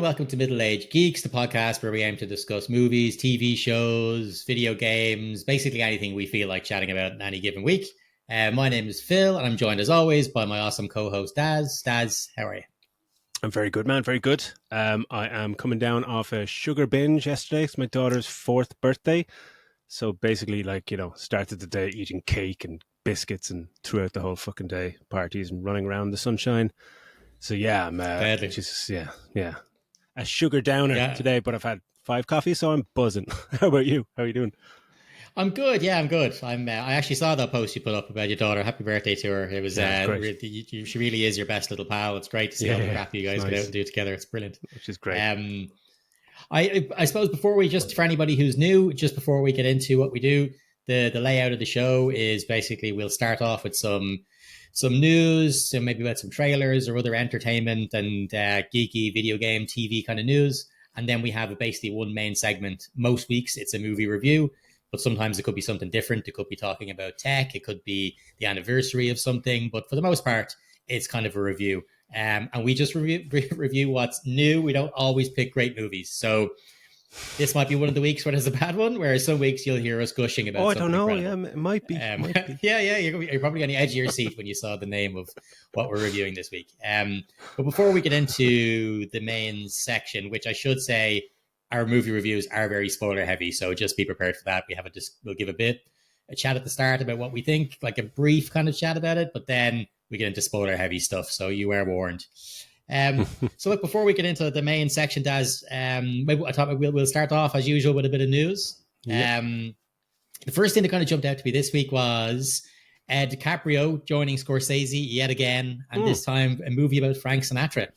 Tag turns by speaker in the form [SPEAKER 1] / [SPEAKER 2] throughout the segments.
[SPEAKER 1] welcome to Middle Age Geeks, the podcast where we aim to discuss movies, TV shows, video games, basically anything we feel like chatting about in any given week. My name is Phil, and I'm joined as always by my awesome co-host Daz. Daz, how are you?
[SPEAKER 2] I'm very good, man. Very good. I am coming down off a sugar binge yesterday. It's my daughter's 4th birthday. So basically, started the day eating cake and biscuits and throughout the whole fucking day, parties and running around the sunshine. So yeah, I'm a sugar downer today, but I've had 5 coffees, so I'm buzzing. How about you? How are you doing?
[SPEAKER 1] I'm good. Yeah, I'm good. I actually saw that post you put up about your daughter. Happy birthday to her. It was she really is your best little pal. It's great to see all the crap you guys get out and do together. It's brilliant.
[SPEAKER 2] Which is great.
[SPEAKER 1] I suppose for anybody who's new, just before we get into what we do, the layout of the show is basically we'll start off with some news, so maybe about some trailers or other entertainment and geeky video game, TV kind of news. And then we have basically one main segment. Most weeks it's a movie review, but sometimes it could be something different. It could be talking about tech. It could be the anniversary of something. But for the most part, it's kind of a review. And we just review what's new. We don't always pick great movies. So this might be one of the weeks where there's a bad one, whereas some weeks you'll hear us gushing about something.
[SPEAKER 2] I don't know.
[SPEAKER 1] Incredible.
[SPEAKER 2] Yeah, it might be.
[SPEAKER 1] You're probably on the edge of your seat when you saw the name of what we're reviewing this week. But before we get into the main section, which I should say, our movie reviews are very spoiler heavy, so just be prepared for that. We'll give a chat at the start about what we think, like a brief kind of chat about it, but then we get into spoiler heavy stuff, so you are warned. So look, before we get into the main section, Daz, maybe I thought we'll start off as usual with a bit of news. Yeah. The first thing that kind of jumped out to me this week was DiCaprio joining Scorsese yet again, and this time a movie about Frank Sinatra.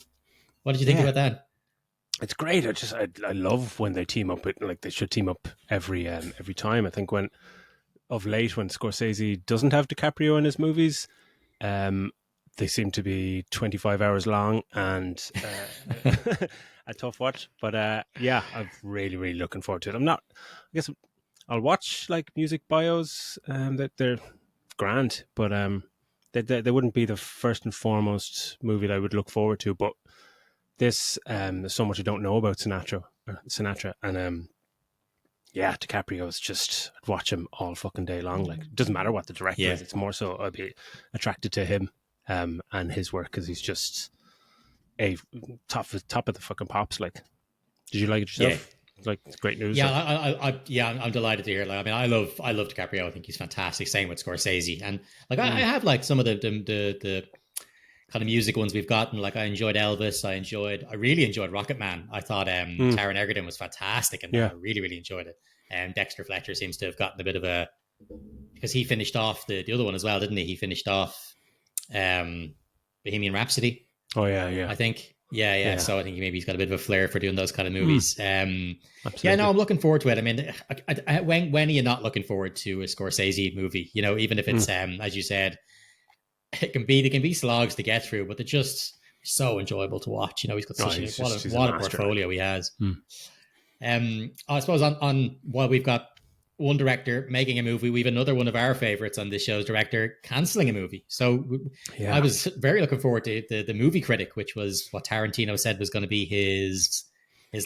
[SPEAKER 1] What did you think about that?
[SPEAKER 2] It's great. I love when they team up. They should team up every time. I think of late when Scorsese doesn't have DiCaprio in his movies, they seem to be 25 hours long and a tough watch. But I'm really, really looking forward to it. I guess I'll watch like music bios that they're grand, but they wouldn't be the first and foremost movie that I would look forward to. But this, there's so much I don't know about Sinatra, and DiCaprio is just, I'd watch him all fucking day long. Like, it doesn't matter what the director is. It's more so I'd be attracted to him and his work because he's just a top of the fucking pops. Like, did you like it yourself? Like, it's great news.
[SPEAKER 1] I'm delighted to hear it. Like, I mean, I love DiCaprio. I think he's fantastic. Same with Scorsese, and like I have like some of the kind of music ones we've gotten. Like, I enjoyed Elvis. I really enjoyed Rocket Man. I thought Taron Egerton was fantastic, and I really, really enjoyed it. And Dexter Fletcher seems to have gotten a bit of because he finished off the other one as well, didn't he? He finished off Bohemian Rhapsody.
[SPEAKER 2] Oh yeah.
[SPEAKER 1] I think. Yeah. So I think maybe he's got a bit of a flair for doing those kind of movies. I'm looking forward to it. I mean, when are you not looking forward to a Scorsese movie? You know, even if it's as you said, they can be slogs to get through, but they're just so enjoyable to watch. You know, he's got such what a portfolio he has. I suppose on while we've got one director making a movie, we've another one of our favorites on this show's director cancelling a movie. So I was very looking forward to the Movie Critic, which was what Tarantino said was going to be his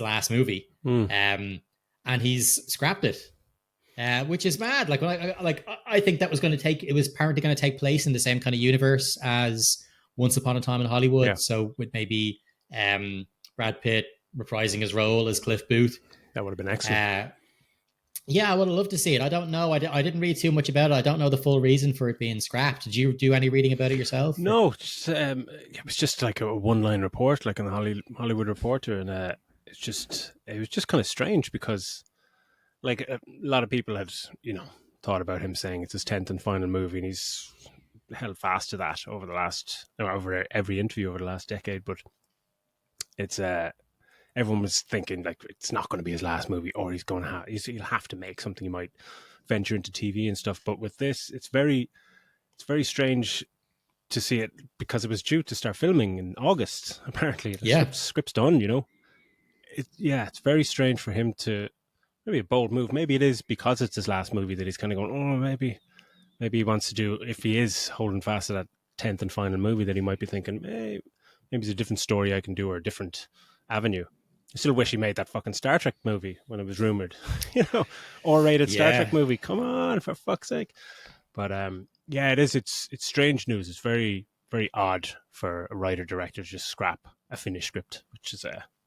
[SPEAKER 1] last movie, and he's scrapped it. Which is mad. I think that was apparently going to take place in the same kind of universe as Once Upon a Time in Hollywood. Yeah. So with maybe Brad Pitt reprising his role as Cliff Booth.
[SPEAKER 2] That would have been excellent.
[SPEAKER 1] I would have loved to see it. I don't know. I didn't read too much about it. I don't know the full reason for it being scrapped. Did you do any reading about it yourself?
[SPEAKER 2] No, it was just like a one-line report, like in the Hollywood Reporter, and it was just kind of strange because, like, a lot of people had, thought about him saying it's his 10th and final movie, and he's held fast to that over every interview over the last decade. But it's everyone was thinking like it's not going to be his last movie, or he'll have to make something. He might venture into TV and stuff. But with this, it's very strange to see it because it was due to start filming in August. Apparently, script's done. It's very strange for him to. Maybe a bold move. Maybe it is because it's his last movie that he's kind of going, oh, maybe he wants to do, if he is holding fast to that 10th and final movie, that he might be thinking, hey, maybe it's a different story I can do or a different avenue. I still wish he made that fucking Star Trek movie when it was rumored, R-rated Star Trek movie. Come on, for fuck's sake! But yeah, it is. It's strange news. It's very, very odd for a writer director to just scrap a finished script, which is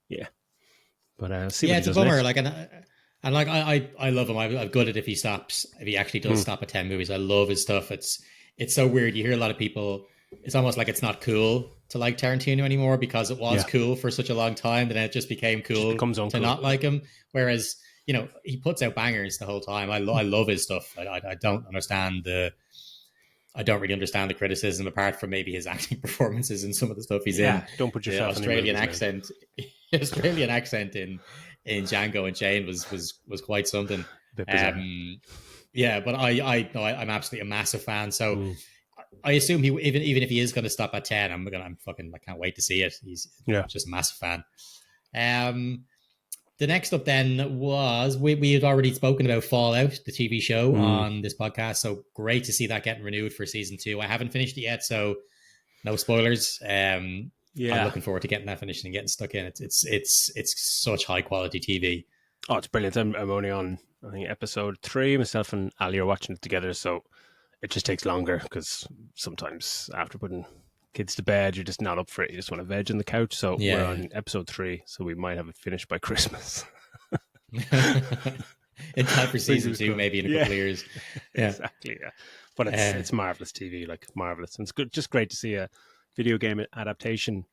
[SPEAKER 2] yeah. But see what he
[SPEAKER 1] it's a
[SPEAKER 2] does
[SPEAKER 1] bummer.
[SPEAKER 2] next.
[SPEAKER 1] Like, and like I love him. I'm good at if he actually does stop at 10 movies. I love his stuff. It's so weird. You hear a lot of people. It's almost like it's not cool to like Tarantino anymore because it was cool for such a long time, then it just became cool to not like him. Whereas, he puts out bangers the whole time. I love his stuff. I don't understand I don't really understand the criticism apart from maybe his acting performances and some of the stuff he's in.
[SPEAKER 2] Don't put yourself
[SPEAKER 1] the Australian accent. Australian accent in Django Unchained was quite something. But I'm absolutely a massive fan. So I assume he even if he is going to stop at 10, I can't wait to see it. He's just a massive fan. The next up then was we had already spoken about Fallout, the TV show on this podcast. So great to see that getting renewed for season 2. I haven't finished it yet, so no spoilers. I'm looking forward to getting that finished and getting stuck in. It's such high quality TV.
[SPEAKER 2] Oh, it's brilliant. I'm only on, I think, episode 3. Myself and Ali are watching it together, so it just takes longer because sometimes after putting kids to bed, you're just not up for it. You just want to veg on the couch. So we're on episode 3, so we might have it finished by Christmas.
[SPEAKER 1] In time for season 2, maybe in a couple of years.
[SPEAKER 2] Yeah. Exactly, yeah. But it's marvelous TV, like marvelous. And it's good, just great to see a video game adaptation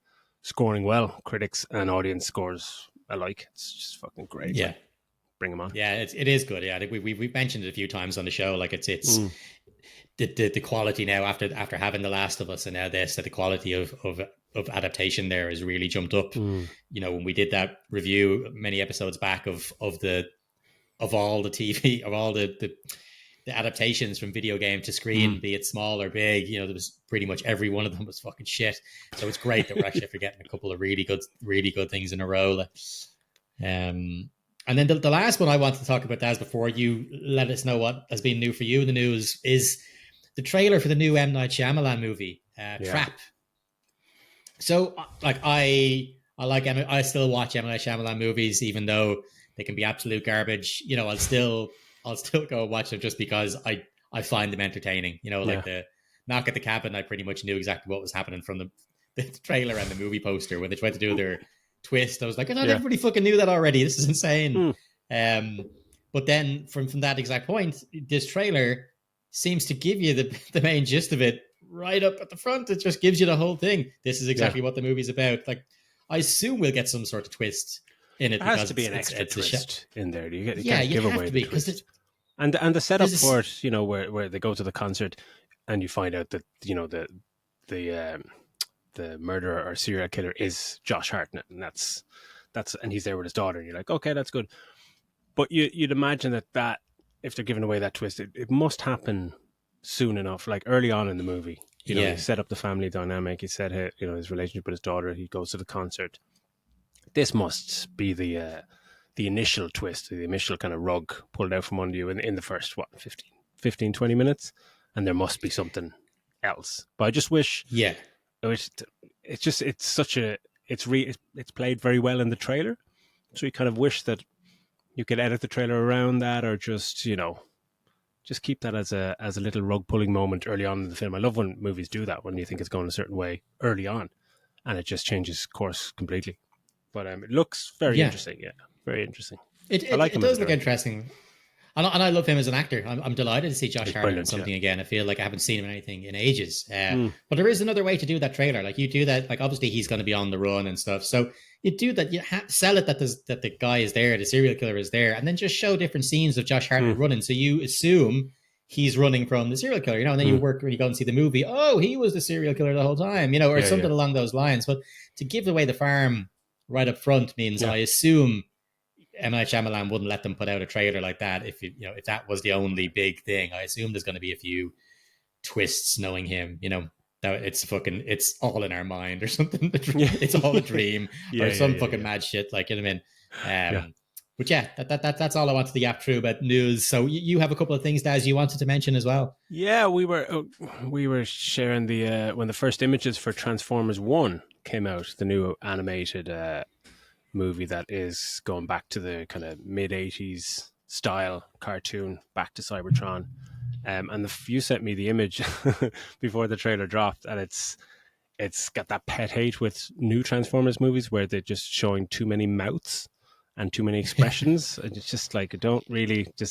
[SPEAKER 2] scoring well. Critics and audience scores alike. It's just fucking great.
[SPEAKER 1] Yeah.
[SPEAKER 2] Like, bring them on.
[SPEAKER 1] Yeah, it is good. Yeah, I think we've mentioned it a few times on the show. Like it's the quality now after having The Last of Us and now this, that the quality of adaptation there has really jumped up. When we did that review many episodes back of all the TV, of all the adaptations from video game to screen, be it small or big, there was pretty much every one of them was fucking shit. So it's great that we're actually getting a couple of really good things in a row. And then the last one I want to talk about, Daz, before you let us know what has been new for you in the news, is the trailer for the new M. Night Shyamalan movie, Trap. So, I still watch M. Night Shyamalan movies, even though they can be absolute garbage. I'll still go watch them just because I find them entertaining. Like the Knock at the Cabin, I pretty much knew exactly what was happening from the trailer and the movie poster when they tried to do their twist. I was like, everybody fucking knew that already. This is insane. But then from that exact point, this trailer seems to give you the main gist of it right up at the front. It just gives you the whole thing. This is exactly what the movie's about. Like, I assume we'll get some sort of twist in it.
[SPEAKER 2] There has to be an extra twist in there. You can't give away the twist. And the setup for it, where they go to the concert and you find out that the murderer or serial killer is Josh Hartnett, and that's and he's there with his daughter, and you're like, okay, that's good. But you'd imagine that if they're giving away that twist, it must happen soon enough, like early on in the movie. He set up the family dynamic. He said, his relationship with his daughter. He goes to the concert. This must be the initial twist, the initial kind of rug pulled out from under you in the first 15, 20 minutes, and there must be something else. But I just wish, it's played very well in the trailer, so you kind of wish that you could edit the trailer around that, or just keep that as a little rug pulling moment early on in the film. I love when movies do that, when you think it's going a certain way early on, and it just changes course completely. But it looks very interesting. Yeah, very interesting.
[SPEAKER 1] It does look interesting. And I love him as an actor. I'm delighted to see Josh Hartnett in something again. I feel like I haven't seen him in anything in ages. But there is another way to do that trailer. Like, you do that, like, obviously he's going to be on the run and stuff. So you do that. You sell it that the guy is there, the serial killer is there, and then just show different scenes of Josh Hartnett running. So you assume he's running from the serial killer, and then you when you go and see the movie, oh, he was the serial killer the whole time, or something along those lines. But to give away the farm right up front means I assume M. Night Shyamalan wouldn't let them put out a trailer like that if that was the only big thing. I assume there's going to be a few twists, knowing him, that it's all in our mind or something. It's all a dream or some mad shit, like, you know what I mean? But that's all I wanted to yap through about news. So you have a couple of things, Daz, you wanted to mention as well.
[SPEAKER 2] Yeah, we were sharing when the first images for Transformers 1 came out, the new animated movie that is going back to the kind of mid-80s style cartoon, back to Cybertron. And you sent me the image before the trailer dropped, and it's got that pet hate with new Transformers movies where they're just showing too many mouths and too many expressions. And it's just like, I don't need to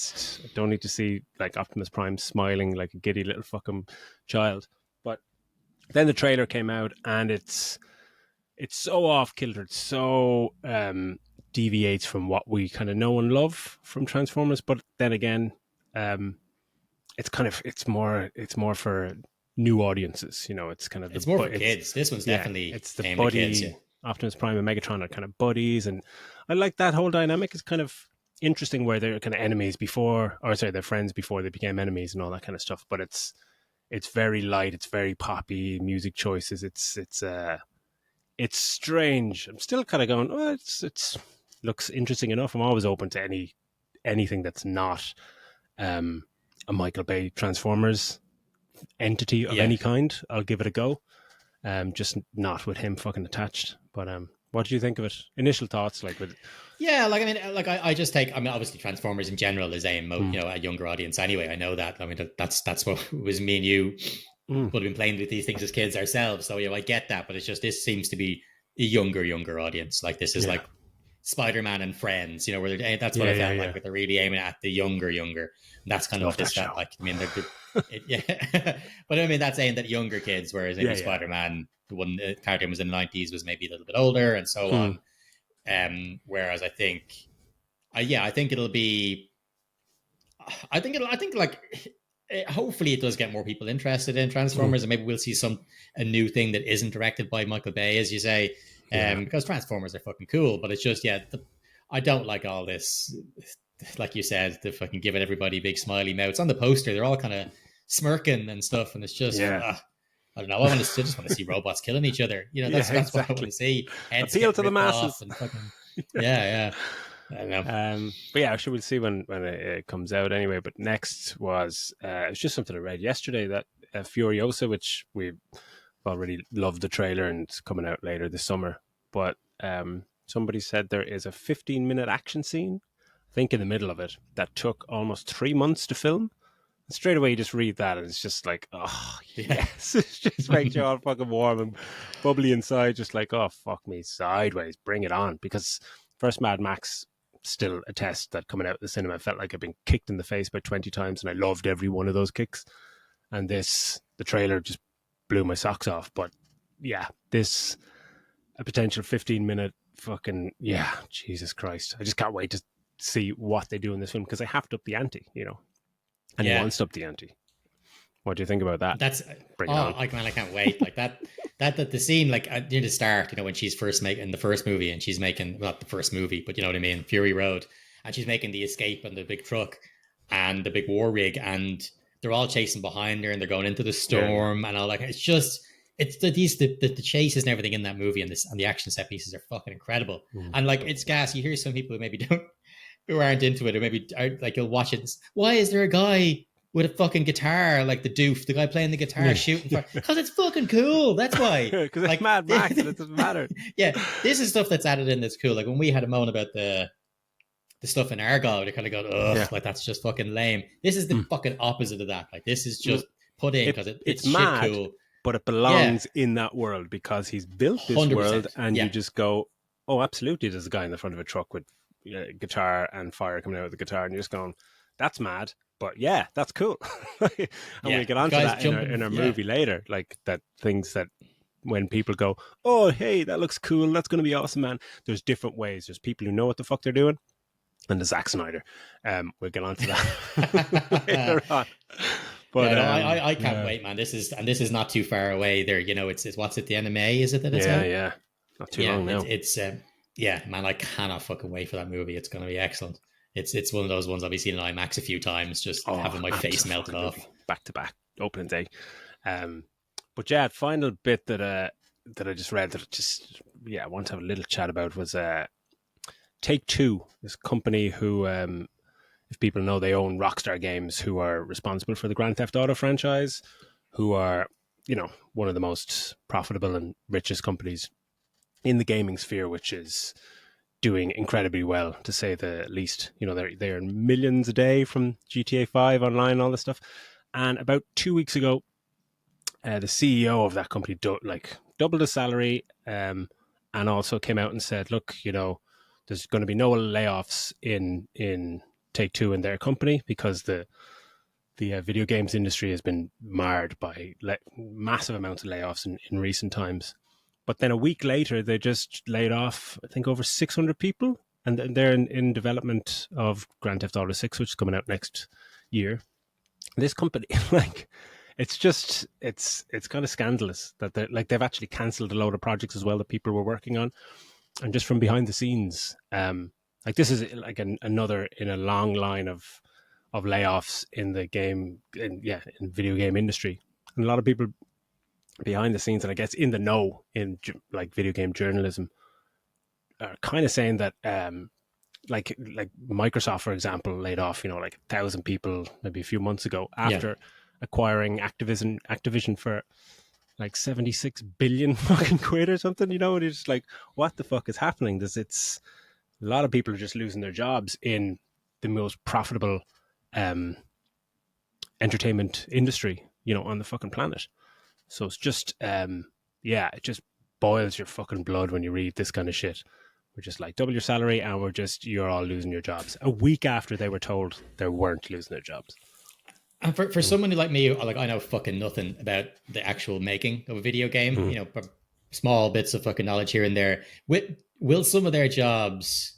[SPEAKER 2] see like Optimus Prime smiling like a giddy little fucking child. But then the trailer came out, and it's so off kilter. It's so deviates from what we kind of know and love from Transformers. But then again, it's more for new audiences. You know, it's kind of
[SPEAKER 1] it's more for kids. This one's definitely
[SPEAKER 2] it's the buddy.
[SPEAKER 1] Kids, yeah.
[SPEAKER 2] Optimus Prime and Megatron are kind of buddies, and I like that whole dynamic. It's kind of interesting where they're kind of enemies they're friends before they became enemies and all that kind of stuff. But it's very light. It's very poppy music choices. It's strange. I'm still kind of going, oh, it's looks interesting enough. I'm always open to anything that's not a Michael Bay Transformers entity of any kind. I'll give it a go. Just not with him fucking attached. But what do you think of it? Initial thoughts, like with
[SPEAKER 1] I just take. I mean, obviously, Transformers in general is aimed, a younger audience. Anyway, I know that. I mean, that's what was me and you would have been playing with these things as kids ourselves. So I get that, but it's just this seems to be a younger audience. Like this is like Spider-Man and Friends, where that's what I felt like. But they're really aiming at the younger. And that's kind of what this felt like. I mean, but I mean that's aimed at younger kids, whereas maybe Spider-Man, the one cartoon was in the 90s, was maybe a little bit older and so on. Whereas I think it'll be. Hopefully it does get more people interested in Transformers, and maybe we'll see a new thing that isn't directed by Michael Bay, as you say, because Transformers are fucking cool. But it's just I don't like all this, like you said, the fucking giving everybody big smiley mouths on the poster. They're all kind of smirking and stuff, and it's just I don't know. I just want to see robots killing each other. That's what I want to see. Heads
[SPEAKER 2] appeal to the masses.
[SPEAKER 1] And fucking, yeah. I don't know.
[SPEAKER 2] But yeah, sure, we'll see when it comes out anyway. But next was it's just something I read yesterday that Furiosa, which we've already loved the trailer and it's coming out later this summer. But somebody said there is a 15-minute action scene, I think in the middle of it, that took almost 3 months to film. And straight away you just read that and it's just like, oh yes, it just makes you all fucking warm and bubbly inside, just like, oh fuck me sideways, bring it on. Because first Mad Max, still a test that coming out of the cinema, felt like I've been kicked in the face about 20 times and I loved every one of those kicks. And the trailer just blew my socks off. But yeah, a potential 15-minute fucking, Jesus Christ. I just can't wait to see what they do in this film, because they have to up the ante, and he wants to up the ante. What do you think about that?
[SPEAKER 1] That's I can't wait. Like that the scene, like near the start, when she's first making the first movie, and she's making, not the first movie, but you know what I mean, Fury Road, and she's making the escape on the big truck and the big war rig, and they're all chasing behind her and they're going into the storm and all that. It's just the chases and everything in that movie, and the action set pieces are fucking incredible. And like, it's gas. You hear some people who maybe who aren't into it, or maybe like you'll watch it. Why is there a guy with a fucking guitar, like the doof, the guy playing the guitar shooting? Because it's fucking cool. That's why.
[SPEAKER 2] Because it's Mad Max and it doesn't matter.
[SPEAKER 1] Yeah, this is stuff that's added in that's cool. Like when we had a moan about the stuff in Argo, they kind of go, like that's just fucking lame. This is the fucking opposite of that. Like this is just put in because it's mad, shit cool.
[SPEAKER 2] But it belongs in that world because he's built this 100%. World, and you just go, oh, absolutely. There's a guy in the front of a truck with guitar and fire coming out of the guitar, and you're just going, that's mad. But yeah, that's cool. And we'll get onto that in our movie later. Like that things that when people go, oh, hey, that looks cool, that's going to be awesome, man. There's different ways. There's people who know what the fuck they're doing, and the Zack Snyder. We'll get onto that later on. But
[SPEAKER 1] I can't wait, man. This is not too far away. There, it's what's it, the end of May? Is it that it's out?
[SPEAKER 2] Yeah, not too long now.
[SPEAKER 1] It's man, I cannot fucking wait for that movie. It's going to be excellent. It's one of those ones I'll be seeing in IMAX a few times, just having my face melted off.
[SPEAKER 2] Back to back, opening day. But yeah, final bit that I just read that I want to have a little chat about was Take-Two, this company who, if people know, they own Rockstar Games, who are responsible for the Grand Theft Auto franchise, who are, one of the most profitable and richest companies in the gaming sphere, which is doing incredibly well, to say the least. You know, they earn millions a day from GTA 5 online, all this stuff. And about 2 weeks ago, the CEO of that company doubled his salary, and also came out and said, "Look, you know, there's going to be no layoffs in Take-Two in their company, because the video games industry has been marred by massive amounts of layoffs in recent times." But then a week later, they just laid off, I think, over 600 people. And they're in development of Grand Theft Auto 6, which is coming out next year. This company, like, it's kind of scandalous that they've actually cancelled a load of projects as well that people were working on. And just from behind the scenes, like, this is like another in a long line of layoffs in the video game industry. And a lot of people behind the scenes, and I guess in the know in like video game journalism, are kind of saying that like Microsoft, for example, laid off, you know, like 1,000 people maybe a few months ago after acquiring Activision for like 76 billion fucking quid or something, you know. And it's just like, what the fuck is happening? A lot of people are just losing their jobs in the most profitable entertainment industry, you know, on the fucking planet. So it's just, it just boils your fucking blood when you read this kind of shit. We're just like, double your salary, and you're all losing your jobs. A week after they were told they weren't losing their jobs.
[SPEAKER 1] And for someone like me, like, I know fucking nothing about the actual making of a video game, you know, small bits of fucking knowledge here and there. Will some of their jobs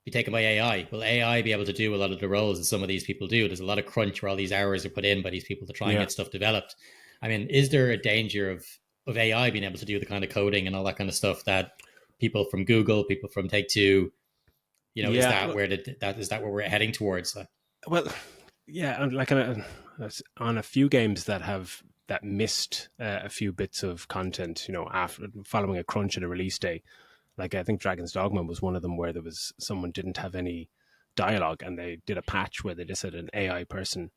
[SPEAKER 1] be taken by AI? Will AI be able to do a lot of the roles that some of these people do? There's a lot of crunch where all these hours are put in by these people to try and get stuff developed. I mean, is there a danger of AI being able to do the kind of coding and all that kind of stuff that people from Google, people from Take-Two, you know, is that where we're heading towards?
[SPEAKER 2] Well, yeah, and like on a few games that missed a few bits of content, you know, after following a crunch at a release day. Like, I think Dragon's Dogma was one of them, where someone didn't have any dialogue, and they did a patch where they just had an AI person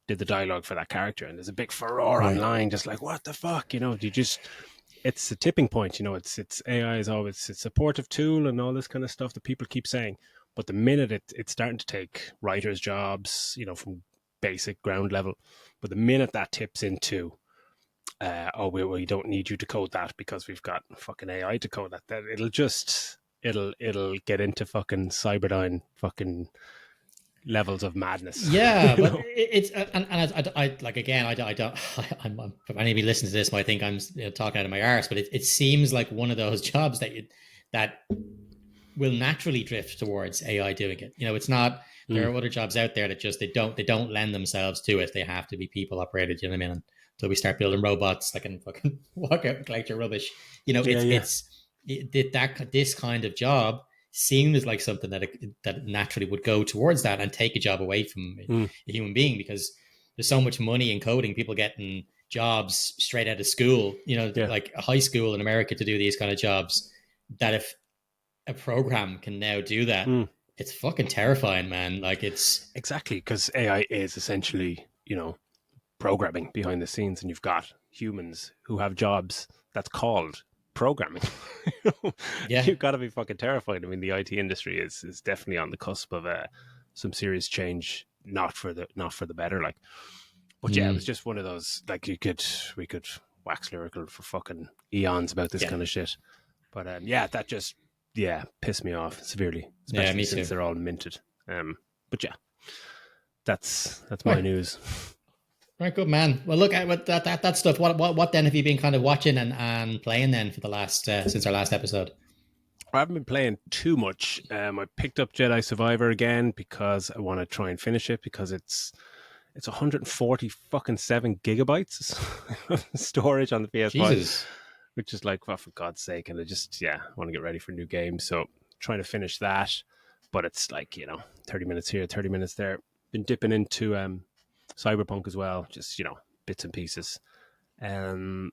[SPEAKER 2] did the dialogue for that character, and there's a big furore online, just like, what the fuck, you know? It's a tipping point, you know. It's AI is always a supportive tool and all this kind of stuff that people keep saying, but the minute it's starting to take writers' jobs, you know, from basic ground level, but the minute that tips into we don't need you to code that because we've got fucking AI to code that it'll get into fucking Cyberdyne fucking levels of madness.
[SPEAKER 1] Yeah, but it's and I like, again, I don't. I'm anybody listening to this might think I'm, you know, talking out of my arse, but it seems like one of those jobs that will naturally drift towards AI doing it. You know, it's not. There are other jobs out there that just they don't lend themselves to it. They have to be people operated. You know what I mean? Until we start building robots that can fucking walk out and collect your rubbish. You know, this kind of job seems like something that naturally would go towards that and take a job away from a human being, because there's so much money in coding, people getting jobs straight out of school, you know, like high school in America, to do these kind of jobs, that if a program can now do that, it's fucking terrifying, man. Like, it's
[SPEAKER 2] exactly, because AI is essentially, you know, programming behind the scenes, and you've got humans who have jobs that's called programming. You've got to be fucking terrified. I mean, the IT industry is definitely on the cusp of some serious change, not for the better, like. But it was just one of those, like, we could wax lyrical for fucking eons about this kind of shit. But that just pissed me off severely, especially since they're all minted. But that's my news.
[SPEAKER 1] Right, good man. Well, look at that stuff. What then have you been kind of watching and playing then for the last since our last episode?
[SPEAKER 2] I haven't been playing too much. I picked up Jedi Survivor again because I want to try and finish it, because it's 140 fucking 7 gigabytes storage on the PS5.
[SPEAKER 1] Jesus.
[SPEAKER 2] Which is like, well, for God's sake, and I just want to get ready for new games. So trying to finish that, but it's like, you know, 30 minutes here, 30 minutes there. Been dipping into Cyberpunk as well, just, you know, bits and pieces. In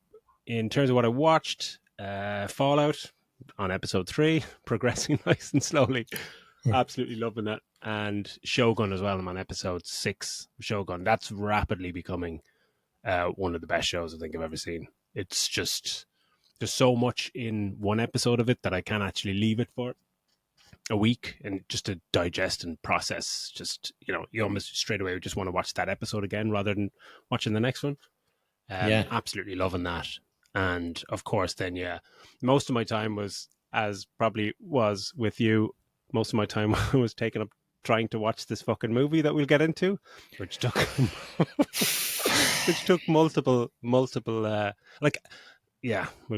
[SPEAKER 2] terms of what I watched, Fallout on episode 3, progressing nice and slowly. Absolutely loving that. And Shogun as well. I'm on episode 6 of Shogun. That's rapidly becoming one of the best shows I think I've ever seen. It's just, there's so much in one episode of it that I can't actually leave it for. a week and just to digest and process. Just, you almost straight away just want to watch that episode again rather than watching the next one. Absolutely loving that. And of course, then, most of my time was, as probably was with you, most of my time was taken up trying to watch this fucking movie that we'll get into, which took multiple we'll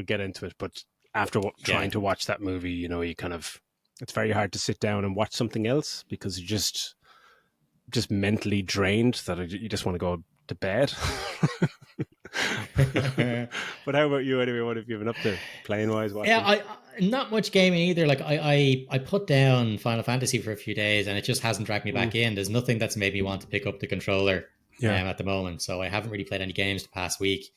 [SPEAKER 2] get into it. But after trying to watch that movie, you kind of, it's very hard to sit down and watch something else because you're just mentally drained that you just want to go to bed. But how about you anyway? What have you been up to playing wise? Watching?
[SPEAKER 1] I not much gaming either. Like I put down Final Fantasy for a few days and it just hasn't dragged me back in. There's nothing that's made me want to pick up the controller at the moment. So I haven't really played any games the past week.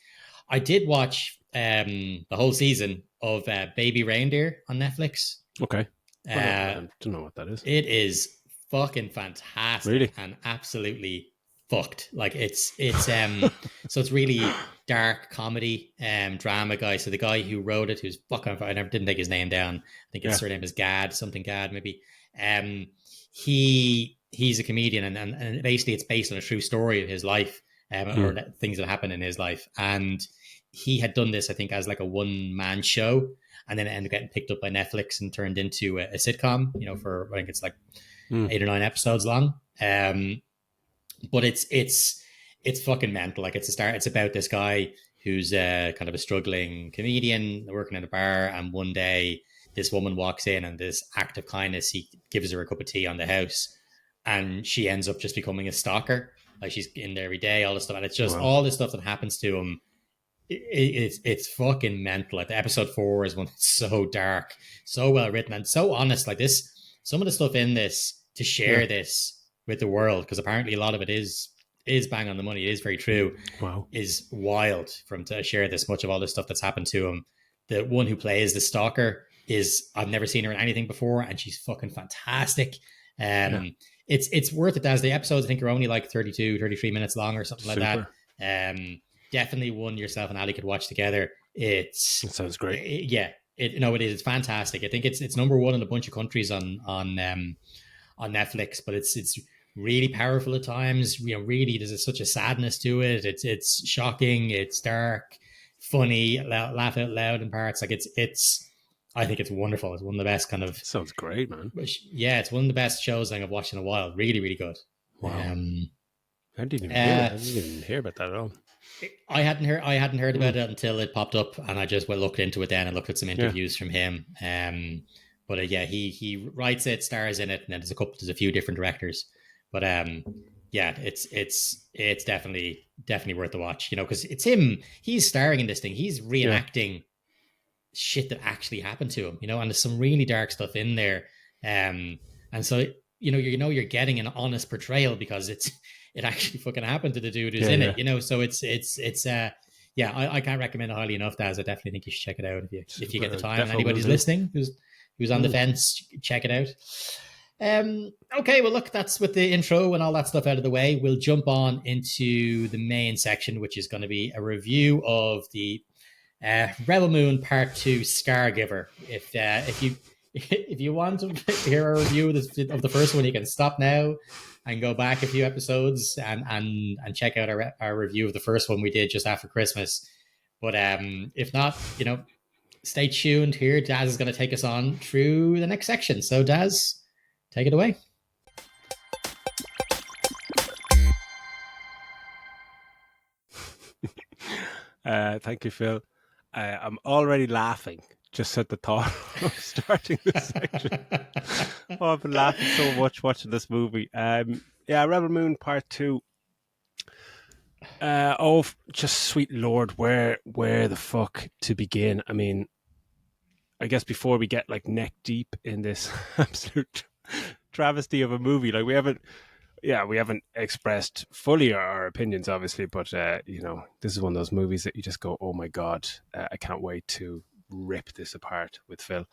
[SPEAKER 1] I did watch the whole season of Baby Reindeer on Netflix.
[SPEAKER 2] Okay. I don't know what that is.
[SPEAKER 1] It is fucking fantastic.
[SPEAKER 2] Really?
[SPEAKER 1] And absolutely fucked. Like it's so it's really dark comedy drama guy. So the guy who wrote it, who's fucking, I never didn't take his name down. I think his surname is Gad maybe. He's a comedian and basically it's based on a true story of his life or things that happen in his life. And he had done this, I think, as like a one-man show, and then it ended up getting picked up by Netflix and turned into a sitcom, for I think it's like 8 or 9 episodes long. But it's fucking mental. Like it's about this guy who's kind of a struggling comedian working in a bar, and one day this woman walks in and this act of kindness, he gives her a cup of tea on the house, and she ends up just becoming a stalker. Like she's in there every day, all this stuff, and it's just all this stuff that happens to him. It's fucking mental. Like the episode 4 is one that's so dark, so well written, and so honest. Like this, some of the stuff in this to share this with the world, because apparently a lot of it is bang on the money. It is very true.
[SPEAKER 2] Wow,
[SPEAKER 1] is wild for him to share this much of all this stuff that's happened to him. The one who plays the stalker I've never seen her in anything before, and she's fucking fantastic. It's worth it. As the episodes, I think, are only like 32, 33 minutes long or something like that. Definitely one yourself and Ali could watch together. It
[SPEAKER 2] sounds great.
[SPEAKER 1] It is. It's fantastic. I think it's number 1 in a bunch of countries on Netflix, but it's really powerful at times. Really, there's such a sadness to it. It's shocking. It's dark, funny, laugh out loud in parts. Like it's. I think it's wonderful. It's one of the best kind of.
[SPEAKER 2] Sounds great, man.
[SPEAKER 1] Yeah, it's one of the best shows I've watched in a while. Really, really good.
[SPEAKER 2] Wow. I didn't even hear about that at all.
[SPEAKER 1] I hadn't heard about it until it popped up, and I just looked into it then and looked at some interviews from him. But he writes it, stars in it, and then there's a few different directors. But it's definitely worth the watch. Because it's him. He's starring in this thing. He's reenacting shit that actually happened to him. And there's some really dark stuff in there. And so you're getting an honest portrayal because it actually fucking happened to the dude who's in it. So it's I can't recommend it highly enough, Daz. I definitely think you should check it out if you get the time. And anybody's listening who's on the fence, check it out. Okay, well, look, that's with the intro and all that stuff out of the way. We'll jump on into the main section, which is going to be a review of the Rebel Moon Part 2 Scargiver. If you want to hear a review of the first one, you can stop now and go back a few episodes and check out our review of the first one we did just after Christmas. But if not, stay tuned here. Daz is going to take us on through the next section. So Daz, take it away.
[SPEAKER 2] Thank you, Phil. I'm already laughing just at the thought of starting this section. I've been laughing so much watching this movie. Rebel Moon Part 2. Just sweet Lord, where the fuck to begin? I mean, I guess before we get like neck deep in this absolute travesty of a movie, like we haven't expressed fully our opinions, obviously, but this is one of those movies that you just go, oh my God, I can't wait to rip this apart with Phil.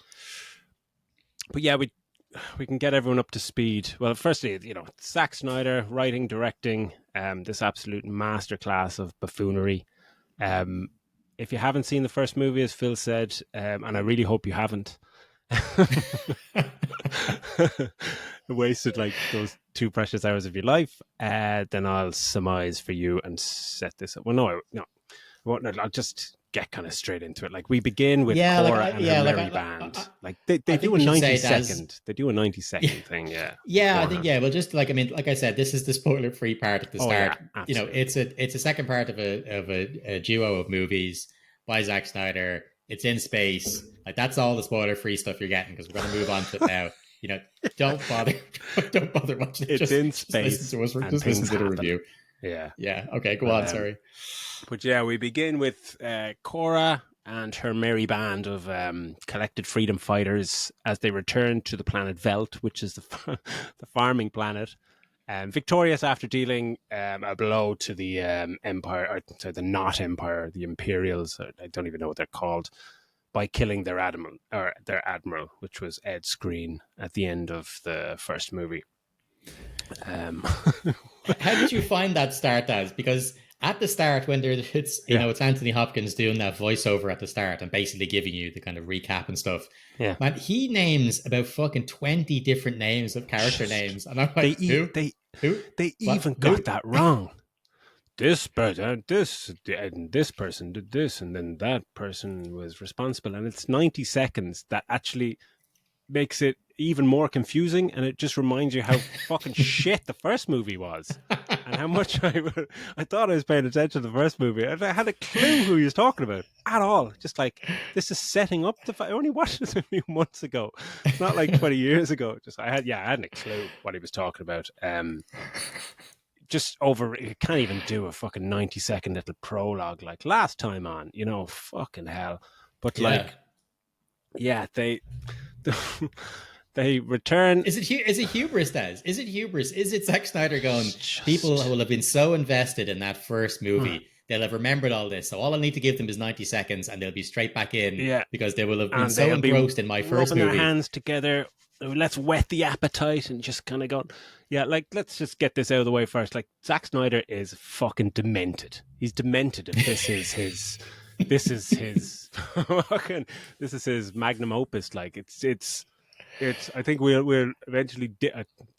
[SPEAKER 2] But yeah, we can get everyone up to speed. Well, firstly, Zack Snyder writing, directing, this absolute masterclass of buffoonery. If you haven't seen the first movie, as Phil said, and I really hope you haven't, wasted like those 2 precious hours of your life. Then I'll surmise for you and set this up. Well, no. I'll just get kind of straight into it. Like we begin with Cora and her merry band. Like they do a 90-second. They do a 90-second thing. Yeah.
[SPEAKER 1] Yeah, I think Well, just like like I said, this is the spoiler-free part at the start.
[SPEAKER 2] Yeah,
[SPEAKER 1] you know, it's a second part of a duo of movies by Zack Snyder. It's in space. Like that's all the spoiler-free stuff you're getting because we're going to move on to it now. You know, don't bother watching it.
[SPEAKER 2] It's in space.
[SPEAKER 1] Just listen to us. Just listen to the review.
[SPEAKER 2] Yeah.
[SPEAKER 1] Okay, go on. Sorry.
[SPEAKER 2] But yeah, we begin with Cora and her merry band of collected freedom fighters as they return to the planet Velt, which is the farming planet. Victorious after dealing a blow to the Empire, or to the not Empire, the Imperials. I don't even know what they're called, by killing their admiral, which was Ed Skrein at the end of the first movie.
[SPEAKER 1] How did you find that start as? Because at the start, when it's Anthony Hopkins doing that voiceover at the start and basically giving you the kind of recap and stuff.
[SPEAKER 2] Yeah,
[SPEAKER 1] man, he names about fucking 20 different names of character names, and I'm like, who?
[SPEAKER 2] They even got that wrong. This person, this person did this, and then that person was responsible, and it's 90 seconds that actually makes it even more confusing, and it just reminds you how fucking shit the first movie was, and how much I thought I was paying attention to the first movie, and I had a clue who he was talking about at all. Just like, this is setting up I only watched this a few months ago. It's not like 20 years ago. I hadn't a clue what he was talking about. Just over, you can't even do a fucking 90-second little prologue like last time on, fucking hell. But they return.
[SPEAKER 1] Is it hubris, Des? Is it hubris? Is it Zack Snyder going, people will have been so invested in that first movie, they'll have remembered all this, so all I need to give them is 90 seconds and they'll be straight back in, because they will have been so engrossed in my first movie.
[SPEAKER 2] Their hands together, let's whet the appetite and just kind of go, let's just get this out of the way first. Like, Zack Snyder is fucking demented. He's demented if this is his... this is his magnum opus. Like, it's I think we'll eventually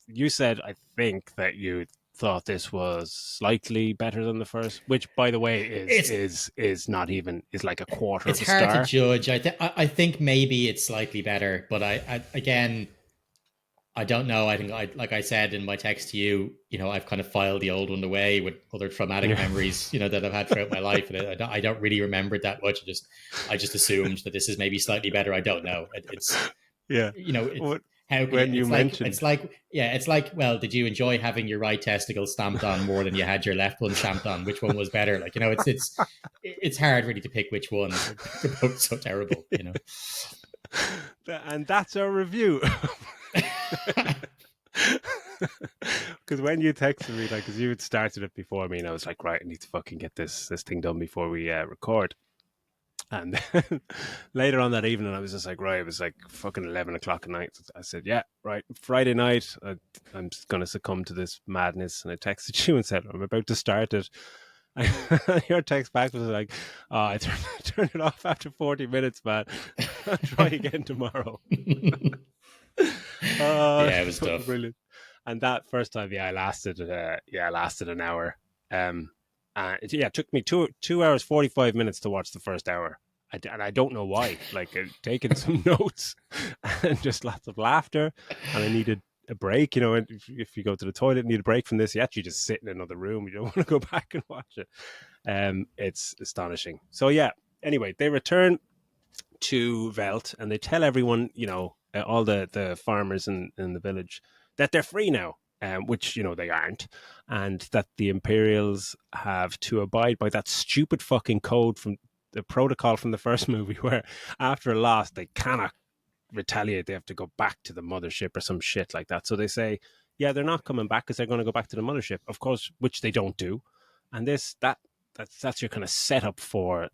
[SPEAKER 2] you said, I think, that you thought this was slightly better than the first, which, by the way, is not even, is like a quarter of a star. It's
[SPEAKER 1] hard to judge. I think maybe it's slightly better, but I again, I don't know. I think, like I said in my text to you, I've kind of filed the old one away with other traumatic memories, that I've had throughout my life, and I don't really remember it that much. I just assumed that this is maybe slightly better. I don't know. It's it's like, well, did you enjoy having your right testicle stamped on more than you had your left one stamped on? Which one was better? Like, it's hard really to pick which one. They're both so terrible,
[SPEAKER 2] And that's our review. Because when you texted me, because you had started it before me, and I was like, right, I need to fucking get this thing done before we record. And then later on that evening, I was just like, right, it was like fucking 11 o'clock at night. I said, yeah, right, Friday night, I'm just going to succumb to this madness. And I texted you and said, I'm about to start it. Your text back was like, I turned it off after 40 minutes, man. I'll try again tomorrow.
[SPEAKER 1] It was tough.
[SPEAKER 2] Brilliant. And that first time, I lasted an hour. It took me 2 hours 45 minutes to watch the first hour, and I don't know why. Like, taking some notes and just lots of laughter, and I needed a break. If you go to the toilet and need a break from this, you actually just sit in another room. You don't want to go back and watch it. It's astonishing. So anyway, they return to Velt and they tell everyone, all the farmers in the village, that they're free now. Which, they aren't, and that the Imperials have to abide by that stupid fucking code from the protocol from the first movie, where after a loss, they cannot retaliate. They have to go back to the mothership or some shit like that. So they say, they're not coming back because they're going to go back to the mothership, of course, which they don't do. And that's your kind of setup for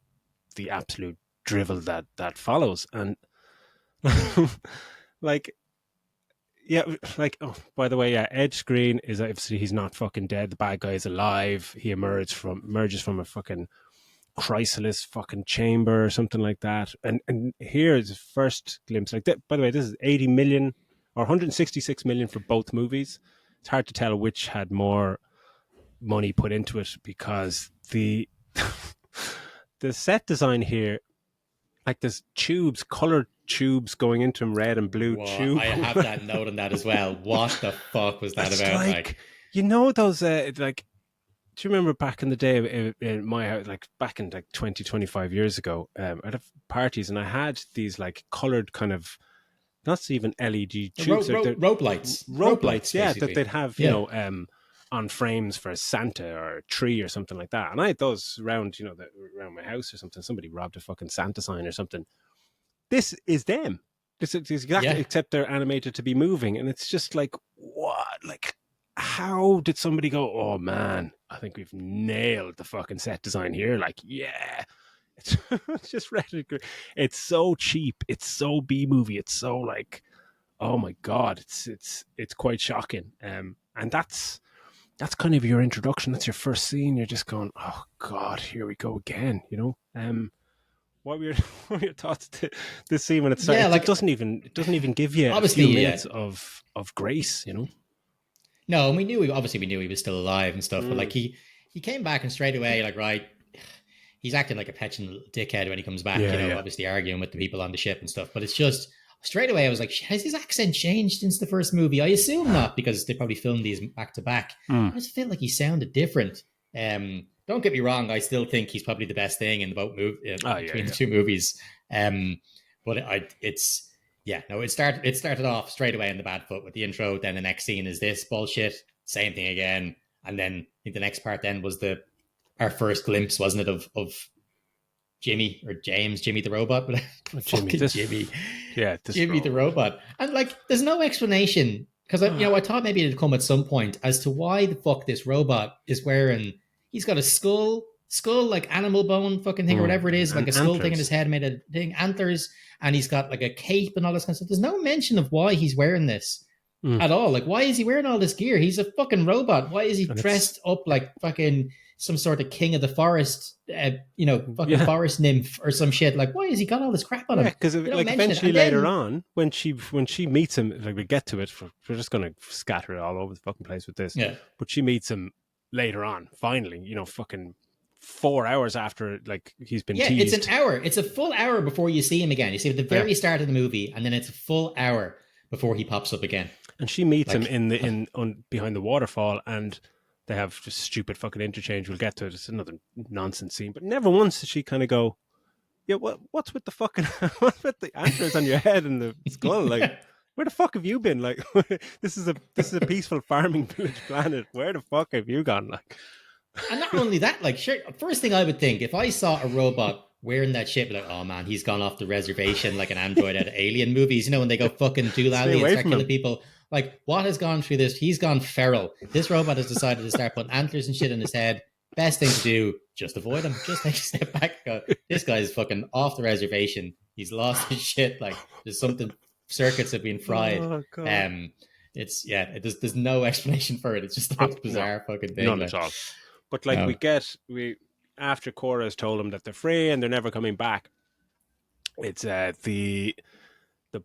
[SPEAKER 2] the absolute drivel that follows. And by the way, Ed Skrein is obviously, he's not fucking dead. The bad guy is alive. He emerges from a fucking chrysalis fucking chamber or something like that. And here is the first glimpse. Like that, by the way, this is 80 million or 166 million for both movies. It's hard to tell which had more money put into it, because the the set design here, like there's tubes, colored tubes going into them, red and blue tube.
[SPEAKER 1] I have that note on that as well. What the fuck was that about?
[SPEAKER 2] Like, you know, those like, do you remember back in the day in my house, like back in like 20, 25 years ago, I'd have parties and I had these like colored kind of, not even LED tubes,
[SPEAKER 1] rope lights.
[SPEAKER 2] Rope lights, yeah, that they'd have, you know, on frames for Santa or a tree or something like that. And I had those around, you know, around my house or something. Somebody robbed a fucking Santa sign or something. This is them. This is exactly, except they're animated to be moving. And it's just like, what? Like, how did somebody go, oh man, I think we've nailed the fucking set design here. Like, yeah, it's just ready. It's so cheap. It's so B-movie. It's so like, oh my God, it's quite shocking. And that's kind of your introduction. That's your first scene. You're just going, oh God, here we go again, you know? What were your thoughts to this scene when it started? Yeah, like, it doesn't even give you obviously a few minutes of grace, you know?
[SPEAKER 1] No, and we knew he was still alive and stuff, but like he came back and straight away, like, right, he's acting like a petulant dickhead when he comes back, obviously arguing with the people on the ship and stuff. But it's just straight away I was like, has his accent changed since the first movie? I assume not, because they probably filmed these back to back. I just felt like he sounded different. Don't get me wrong, I still think he's probably the best thing in the both between the two movies. But it started off straight away in the bad foot with the intro. Then the next scene is this bullshit, same thing again, and then I think the next part then was our first glimpse, wasn't it, of Jimmy or James, Jimmy the robot, but Jimmy the robot, and like there's no explanation, because I thought maybe it'd come at some point as to why the fuck this robot is wearing. He's got a skull like animal bone fucking thing or whatever it is, like a skull thing in his head made of thing, antlers, and he's got like a cape and all this kind of stuff. There's no mention of why he's wearing this at all. Like, why is he wearing all this gear? He's a fucking robot. Why is he dressed up like fucking some sort of king of the forest, forest nymph or some shit? Like, why has he got all this crap on him?
[SPEAKER 2] Yeah, because like eventually later on, when she meets him, like we get to it, we're just going to scatter it all over the fucking place with this. Yeah, but she meets him later on, finally, fucking 4 hours after, like, he's been teased.
[SPEAKER 1] It's an hour. It's a full hour before you see him again. You see at the very start of the movie, and then it's a full hour before he pops up again. And
[SPEAKER 2] she meets him behind the waterfall, and they have just stupid fucking interchange. We'll get to it. It's another nonsense scene, but never once does she kind of go, yeah, what's with the fucking what's with the antlers on your head and the skull? Like, where the fuck have you been? Like, this is a peaceful farming village planet. Where the fuck have you gone? Like,
[SPEAKER 1] and not only that, like, sure, first thing I would think if I saw a robot wearing that shit, like, oh man, he's gone off the reservation like an android out of Alien movies. When they go fucking doolally and start killing people. Like, what has gone through this? He's gone feral. This robot has decided to start putting antlers and shit in his head. Best thing to do, just avoid him. Just take a step back and go, this guy's fucking off the reservation. He's lost his shit. Like, there's something. Circuits have been fried. Oh, there's no explanation for it. It's just the most bizarre fucking thing.
[SPEAKER 2] None at all. But like we after Cora has told them that they're free and they're never coming back. It's the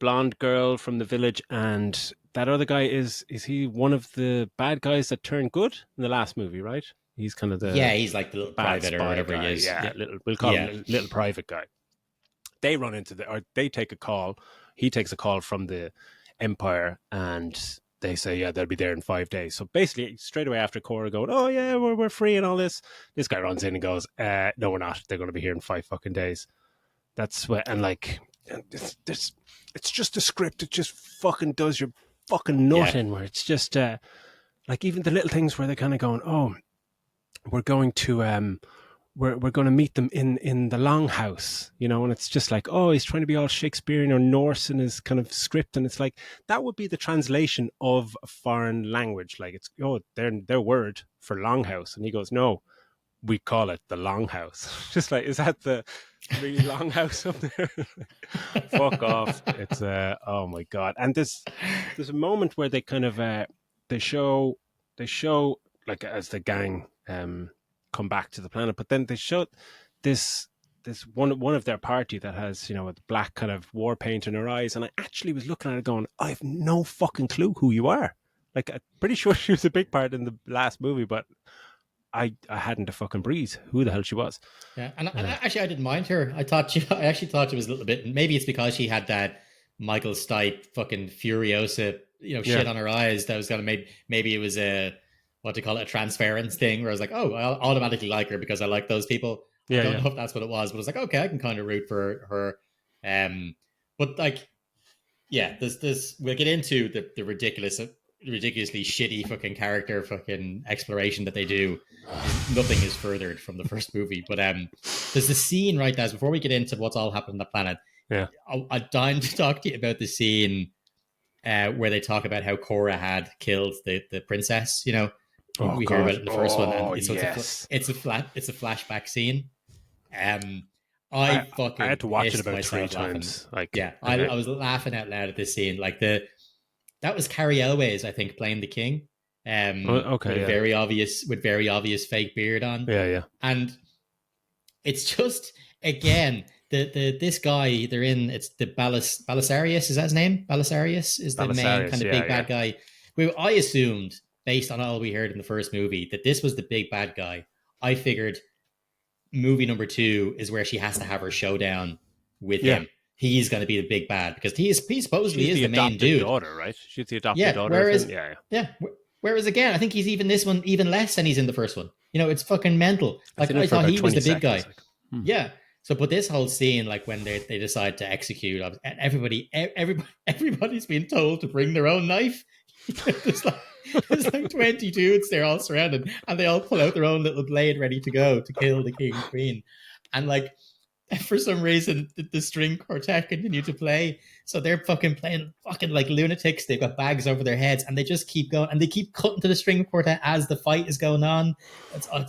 [SPEAKER 2] blonde girl from the village and that other guy is he one of the bad guys that turned good in the last movie, right? He's kind of
[SPEAKER 1] he's like the little private or whatever
[SPEAKER 2] guy.
[SPEAKER 1] He is.
[SPEAKER 2] Yeah, we'll call him little private guy. They run into they take a call. He takes a call from the Empire and they say, yeah, they'll be there in 5 days. So basically, straight away after Cora going, oh yeah, we're free and all this guy runs in and goes, no, we're not. They're going to be here in 5 fucking days. That's what, and like, it's just a script that just fucking does your fucking nut in, where it's just like even the little things where they're kind of going, oh, we're going to we're going to meet them in the longhouse, and it's just like, oh, he's trying to be all Shakespearean or Norse in his kind of script, and it's like that would be the translation of a foreign language. Like, it's their word for longhouse, and he goes, no, we call it the longhouse. Just like, is that the really longhouse up there? Fuck off! It's oh my god! And there's a moment where they kind of they show like as the gang come back to the planet, but then they show this one of their party that has, you know, a black kind of war paint in her eyes, and I actually was looking at it going, I have no fucking clue who you are. Like, I'm pretty sure she was a big part in the last movie, but I hadn't a fucking breeze who the hell she was.
[SPEAKER 1] Yeah, and actually, I didn't mind her. I actually thought she was a little bit. Maybe it's because she had that Michael Stipe fucking Furiosa, shit on her eyes. That was gonna maybe it was a what do you call it, a transference thing, where I was like, oh, I'll automatically like her because I like those people. I don't know if that's what it was, but I was like, okay, I can kind of root for her. But like, yeah, this we'll get into the ridiculously shitty fucking character fucking exploration that they do. Nothing is furthered from the first movie, but there's the scene, right, Daz, before we get into what's all happened on the planet. I'm dying to talk to you about the scene where they talk about how Korra had killed the princess. We hear about it in the first one, and it's a flashback scene. I
[SPEAKER 2] had to watch it about 3 times.
[SPEAKER 1] I was laughing out loud at this scene. Like that was Carrie Elways, I think, playing the king. With very obvious fake beard on. And it's just, again, this guy they're in. It's the Belisarius. Is that his name? Belisarius is the main kind of big bad guy. I assumed, based on all we heard in the first movie, that this was the big bad guy. I figured movie number 2 is where she has to have her showdown with him. He's going to be the big bad because he supposedly is the main dude.
[SPEAKER 2] Daughter, right? She's the adopted daughter.
[SPEAKER 1] Whereas again, I think he's even this one even less than he's in the first one. It's fucking mental. Like I thought he was the big guy. Yeah. So, but this whole scene, like when they decide to execute, and everybody's been told to bring their own knife. There's like 20 dudes. They're all surrounded, and they all pull out their own little blade ready to go to kill the king and queen. And like, for some reason, the string quartet continue to play. So they're fucking playing fucking like lunatics. They've got bags over their heads, and they just keep going, and they keep cutting to the string quartet as the fight is going on.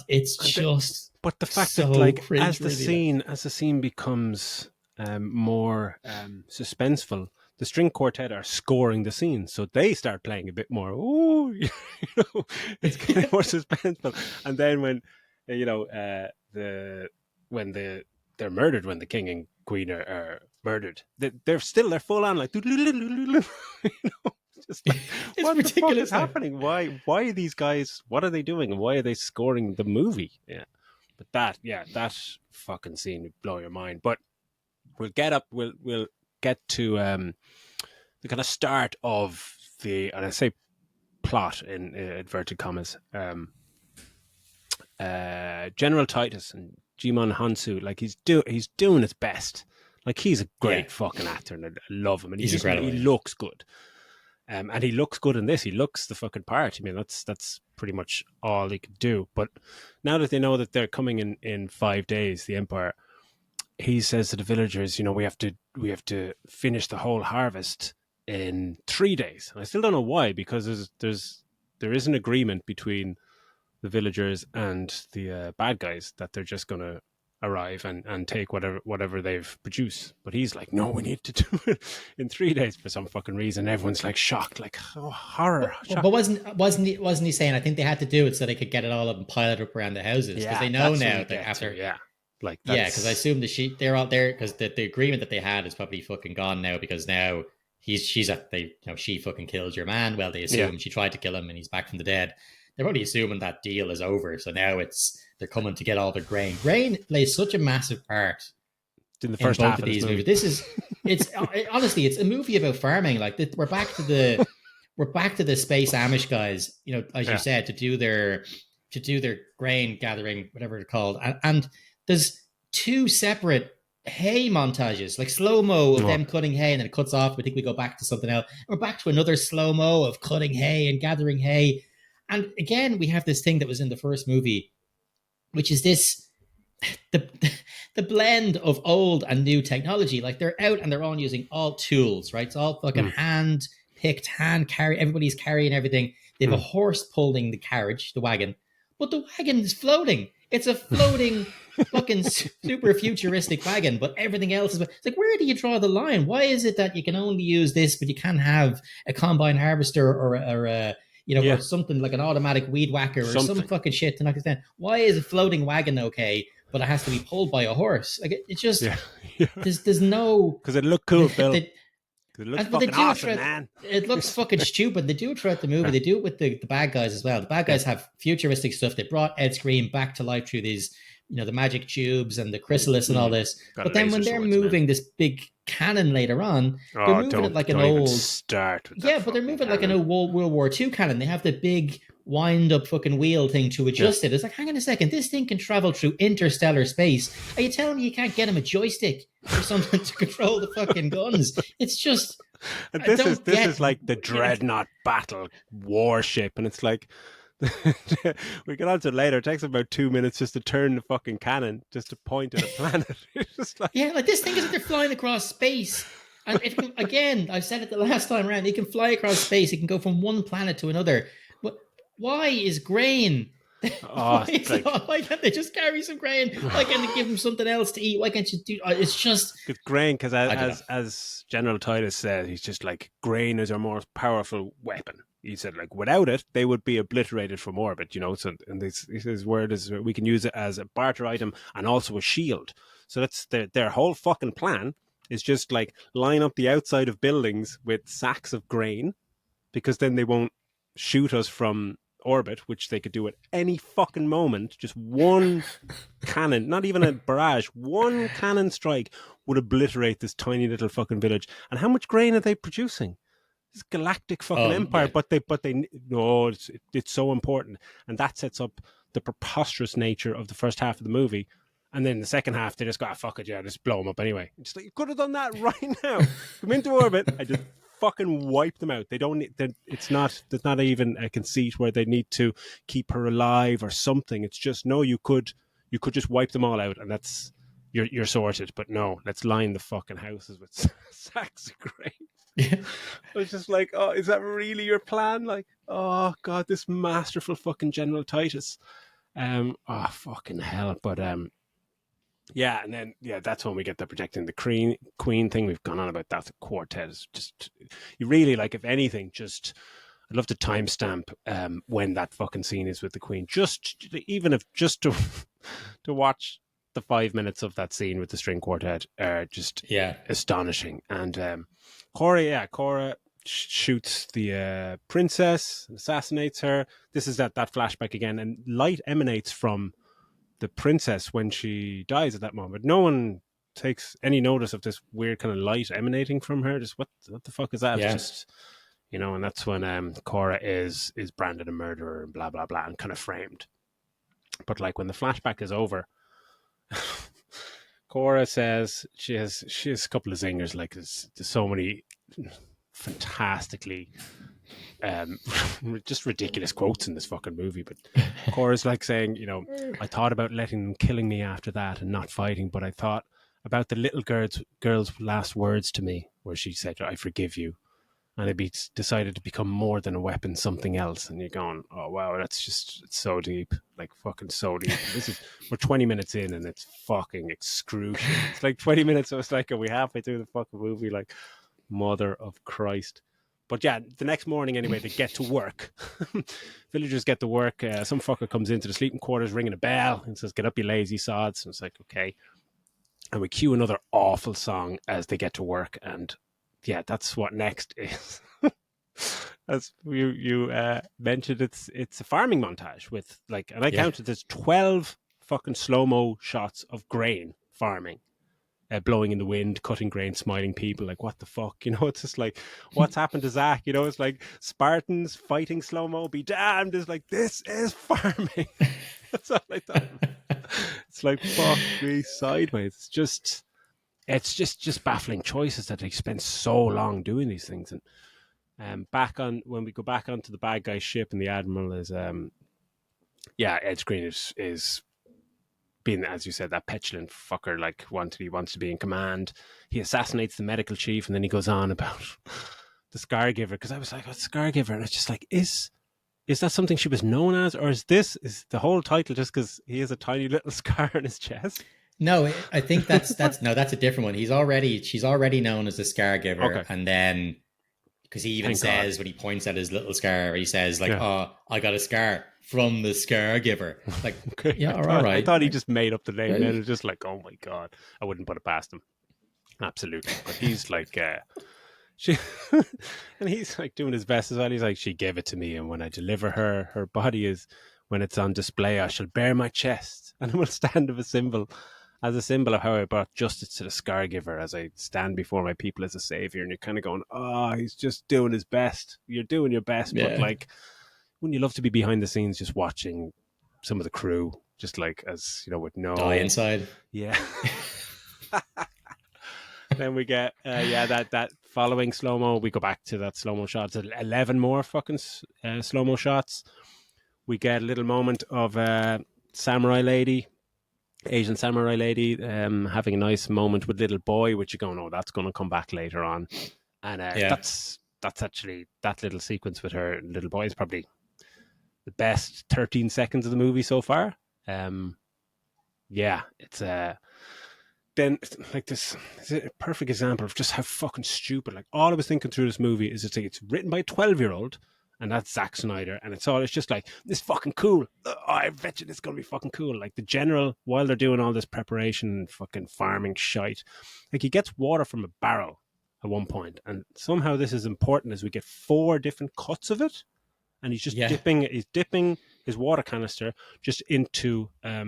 [SPEAKER 1] It's just.
[SPEAKER 2] But the fact that, like, as the scene becomes more suspenseful, the string quartet are scoring the scene, so they start playing a bit more. Ooh, it's kind of more suspenseful. And then when they're murdered, when the king and queen are murdered, they're full on like. Just like, what the fuck is happening? Why are these guys? What are they doing? And why are they scoring the movie? Yeah. But that fucking scene would blow your mind. But we'll get to the kind of start of the, and I say plot in inverted commas. General Titus and Jimon Hansu, like he's doing his best. Like he's a great fucking actor, and I love him. And
[SPEAKER 1] he's incredible.
[SPEAKER 2] He looks good. And he looks good in this. He looks the fucking part. I mean, that's pretty much all he could do. But now that they know that they're coming in 5 days, the Empire, he says to the villagers, we have to finish the whole harvest in 3 days. And I still don't know why, because there is an agreement between the villagers and the bad guys that they're just going to arrive and take whatever they've produced. But he's like, no, we need to do it in 3 days for some fucking reason. Everyone's like shocked, like, oh, horror.
[SPEAKER 1] But wasn't he saying, I think they had to do it so they could get it all up and pile it up around the houses, because they know now that after because I assume they're out there, because the agreement that they had is probably fucking gone now, because now she fucking killed your man. Well, they assume she tried to kill him and he's back from the dead. They're probably assuming that deal is over. So now they're coming to get all their grain. Grain plays such a massive part
[SPEAKER 2] in the first half of these movies.
[SPEAKER 1] Honestly, it's a movie about farming. Like we're back to the space Amish guys, as you said, to do their grain gathering, whatever it's called. And there's 2 separate hay montages, like slow-mo of them cutting hay, and then it cuts off. We think we go back to something else. We're back to another slow-mo of cutting hay and gathering hay. And again, we have this thing that was in the first movie, which is the blend of old and new technology. Like they're out and they're all using all tools, right? It's all fucking hand picked, hand carry. Everybody's carrying everything. They have a horse pulling the carriage, the wagon, but the wagon is floating. It's a floating fucking super futuristic wagon, but everything else is. It's like, where do you draw the line? Why is it that you can only use this, but you can't have a combine harvester or a or something like an automatic weed whacker or some fucking shit to knock us down? Why is a floating wagon okay, but it has to be pulled by a horse. Like it's just
[SPEAKER 2] yeah.
[SPEAKER 1] there's no
[SPEAKER 2] Because it looked cool, Bill.
[SPEAKER 1] they,
[SPEAKER 2] It looks
[SPEAKER 1] but they
[SPEAKER 2] fucking
[SPEAKER 1] do
[SPEAKER 2] awesome,
[SPEAKER 1] it
[SPEAKER 2] man.
[SPEAKER 1] it looks fucking stupid. They do it throughout the movie. They do it with the bad guys as well. The bad guys have futuristic stuff. They brought Ed Screen back to life through these, the magic tubes and the chrysalis and all this.
[SPEAKER 2] Got
[SPEAKER 1] but then when they're moving this big cannon later on, they're moving it like an old
[SPEAKER 2] start with
[SPEAKER 1] but they're moving like an old World War II cannon. They have the big wind up fucking wheel thing to adjust it. It's like, hang on a second, this thing can travel through interstellar space. Are you telling me you can't get him a joystick or something to control the fucking guns? It's just
[SPEAKER 2] and this is like the dreadnought battle warship, and it's like we get on to it later. It takes about 2 minutes just to turn the fucking cannon, just to point at a planet. It's just like
[SPEAKER 1] like this thing is like they're flying across space. And it can, again, I said it the last time around, it can fly across space. It can go from one planet to another. But why is grain? Why can't they just carry some grain? Why can't they give them something else to eat? Why can't you do? It's just
[SPEAKER 2] it's grain, because as General Titus said, he's just like, grain is our most powerful weapon. He said, like, without it, they would be obliterated from orbit. So, and his word is, we can use it as a barter item and also a shield. So that's their whole fucking plan. Is just like line up the outside of buildings with sacks of grain, because then they won't shoot us from orbit, which they could do at any fucking moment. Just one cannon, not even a barrage, one cannon strike would obliterate this tiny little fucking village. And how much grain are they producing? This galactic fucking empire,
[SPEAKER 1] yeah.
[SPEAKER 2] but they no, it's so important, and that sets up the preposterous nature of the first half of the movie. And then the second half, they just go, fuck it, just blow them up anyway. It's like, you could have done that right now. Come into orbit and just fucking wipe them out. They don't need, there's not even a conceit where they need to keep her alive or something. It's just, no, you could just wipe them all out, and that's, you're sorted. But no, let's line the fucking houses with sacks of grain.
[SPEAKER 1] Yeah.
[SPEAKER 2] I was just like, oh, is that really your plan? Like, oh God, this masterful fucking General Titus. Oh, fucking hell. But, yeah, and then that's when we get the protecting the Queen thing. We've gone on about that. The quartet is just, you really, like, if anything, just, I'd love to timestamp when that fucking scene is with the Queen. Just even if just to watch the 5 minutes of that scene with the string quartet are just astonishing. And Cora shoots the princess, assassinates her. This is that flashback again, and light emanates from the princess when she dies at that moment. No one takes any notice of this weird kind of light emanating from her. Just what the fuck is that?
[SPEAKER 1] Yeah.
[SPEAKER 2] Just, and that's when Cora is branded a murderer and blah blah blah and kind of framed. But like when the flashback is over, Cora says she has a couple of zingers. Like there's so many fantastically just ridiculous quotes in this fucking movie. But Cora's like saying, I thought about letting them killing me after that and not fighting, but I thought about the little girl's last words to me, where she said, I forgive you, and it decided to become more than a weapon, something else. And you're going, oh wow, it's so deep, like fucking so deep. We're 20 minutes in and it's fucking excruciating. It's like 20 minutes, so it's like, are we halfway through the fucking movie? Like, mother of Christ. But yeah, the next morning anyway, they get to work. Villagers get to work. Some fucker comes into the sleeping quarters ringing a bell and says, get up, you lazy sods. And it's like, okay. And we cue another awful song as they get to work. And yeah, that's what next is. As you mentioned, it's a farming montage with like, and I counted, there's 12 fucking slow-mo shots of grain farming. Blowing in the wind, cutting grain, smiling people. Like, what the fuck? It's just like, what's happened to Zack? It's like Spartans fighting slow-mo, be damned. It's like, this is farming. That's all I thought. It's like, fuck me sideways. It's just baffling choices that they spend so long doing these things. And when we go back onto the bad guy ship, and the Admiral is, Ed Screen is being, as you said, that petulant fucker, like he wants to be in command. He assassinates the medical chief, and then he goes on about the Scargiver, because I was like, what's Scargiver? And it's just like, is that something she was known as, or is the whole title just because he has a tiny little scar on his chest?
[SPEAKER 1] No, I think that's a different one. She's already known as the Scargiver, and then because he even says when he points at his little scar, he says like, "Oh, I got a scar from the Scargiver. Like,
[SPEAKER 2] Okay.
[SPEAKER 1] yeah, all
[SPEAKER 2] I
[SPEAKER 1] right.
[SPEAKER 2] thought he just made up the name.
[SPEAKER 1] Yeah.
[SPEAKER 2] And then it was just like, oh my God, I wouldn't put it past him. Absolutely. But he's like, she, and he's like doing his best as well. He's like, she gave it to me. And when I deliver her, her body is, when it's on display, I shall bare my chest and it will stand as a symbol of how I brought justice to the Scargiver as I stand before my people as a savior. And you're kind of going, oh, he's just doing his best. You're doing your best. But like, wouldn't you love to be behind the scenes just watching some of the crew, just like, as you know, with no
[SPEAKER 1] Die inside.
[SPEAKER 2] Yeah. Then we get that following slow mo. We go back to that slow mo shots. 11 more fucking slow mo shots. We get a little moment of samurai lady, Asian samurai lady, having a nice moment with little boy, which you're going, oh, that's going to come back later on. And that's actually, that little sequence with her little boy is probably the best 13 seconds of the movie so far. It's then like this is a perfect example of just how fucking stupid. Like, all I was thinking through this movie is it's written by a 12-year-old, and that's Zack Snyder, and it's just like, this fucking cool. Oh, I bet you this is gonna be fucking cool. Like, the general, while they're doing all this preparation, fucking farming shite, like, he gets water from a barrel at one point, and somehow this is important as we get 4 different cuts of it, and he's just dipping his water canister just into a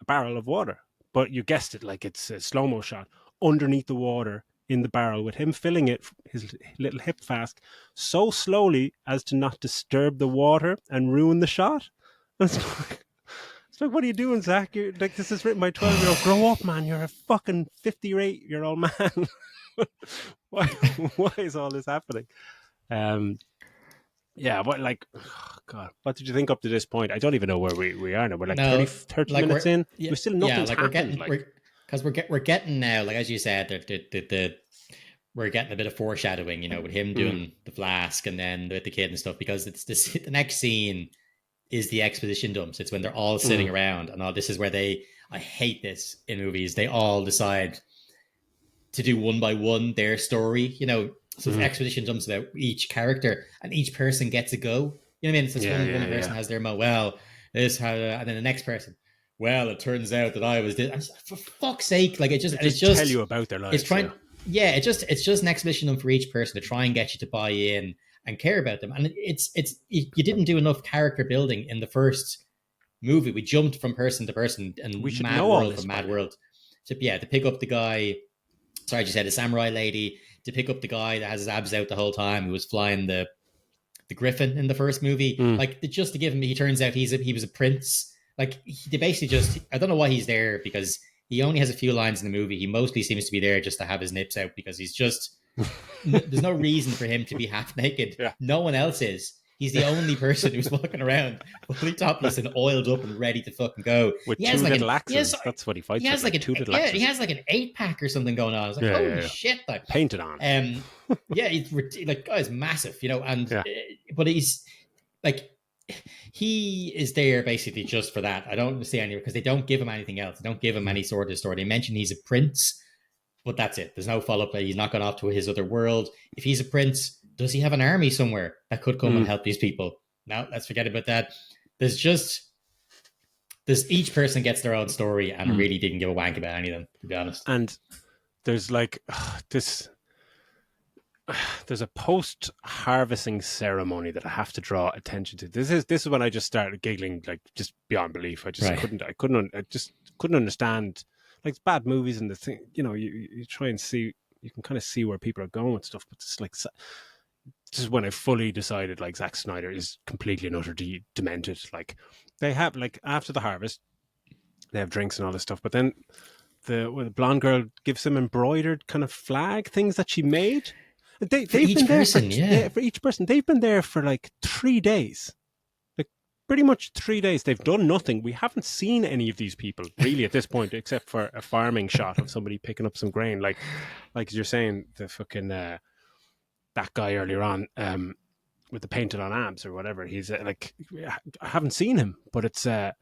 [SPEAKER 2] barrel of water. But you guessed it, like, it's a slow-mo shot underneath the water in the barrel with him filling it, his little hip flask, so slowly as to not disturb the water and ruin the shot. It's like, what are you doing, Zach? You're, like, this is written by 12-year-old. Grow up, man. You're a fucking 58-year-old man. why is all this happening? What, like, oh God, what did you think up to this point? I don't even know where we are now. We're like 30 like minutes in. We're still nothing's happened.
[SPEAKER 1] We're getting now, like, as you said, we're getting a bit of foreshadowing, you know, with him doing the flask and then with the kid and stuff, because it's this, the next scene is the exposition dumps. It's when they're all sitting around, and all this is where I hate this in movies. They all decide to do one by one their story, you know. So it's exposition dumps about each character, and each person gets a go. You know what I mean? So one person has their well, this how, and then the next person, well, it turns out that I was this. And for fuck's sake, like, it's just
[SPEAKER 2] tell you about their lives.
[SPEAKER 1] It's trying, it's just an exposition dump for each person to try and get you to buy in and care about them. And you didn't do enough character building in the first movie. We jumped from person to person and
[SPEAKER 2] we should
[SPEAKER 1] mad
[SPEAKER 2] know
[SPEAKER 1] world from mad world. To pick up the guy. Sorry, you said the samurai lady. To pick up the guy that has his abs out the whole time, who was flying the griffin in the first movie. Like, just to give him, he turns out he was a prince. Like, they basically just, I don't know why he's there, because he only has a few lines in the movie. He mostly seems to be there just to have his nips out, because he's just, there's no reason for him to be half naked.
[SPEAKER 2] Yeah.
[SPEAKER 1] No one else is. He's the only person who's walking around fully topless and oiled up and ready to fucking go.
[SPEAKER 2] With 2 little axes. That's what he fights with.
[SPEAKER 1] He has like an 8-pack or something going on. I was like, holy shit. Like,
[SPEAKER 2] painted on.
[SPEAKER 1] He's like, guy's massive, you know, and but he's like, he is there basically just for that. I don't see any, because they don't give him anything else. They don't give him any sort of story. They mention he's a prince, but that's it. There's no follow-up. He's not gone off to his other world. If he's a prince, does he have an army somewhere that could come and help these people? No, let's forget about that. There's each person gets their own story, and really didn't give a wank about any of them, to be honest.
[SPEAKER 2] And there's like there's a post-harvesting ceremony that I have to draw attention to. This is when I just started giggling, like, just beyond belief. I couldn't understand. Like, it's bad movies and the thing, you know, you try and see, you can kind of see where people are going with stuff, but it's like, this is when I fully decided, like, Zack Snyder is completely and utterly demented. Like, they have, like, after the harvest, they have drinks and all this stuff, but then the blonde girl gives them embroidered kind of flag things that she made. They've been there for each person. They've been there for like 3 days. Like, pretty much 3 days. They've done nothing. We haven't seen any of these people really at this point, except for a farming shot of somebody picking up some grain. Like you're saying, the fucking that guy earlier on with the painted on abs or whatever. He's like, I haven't seen him, but it's the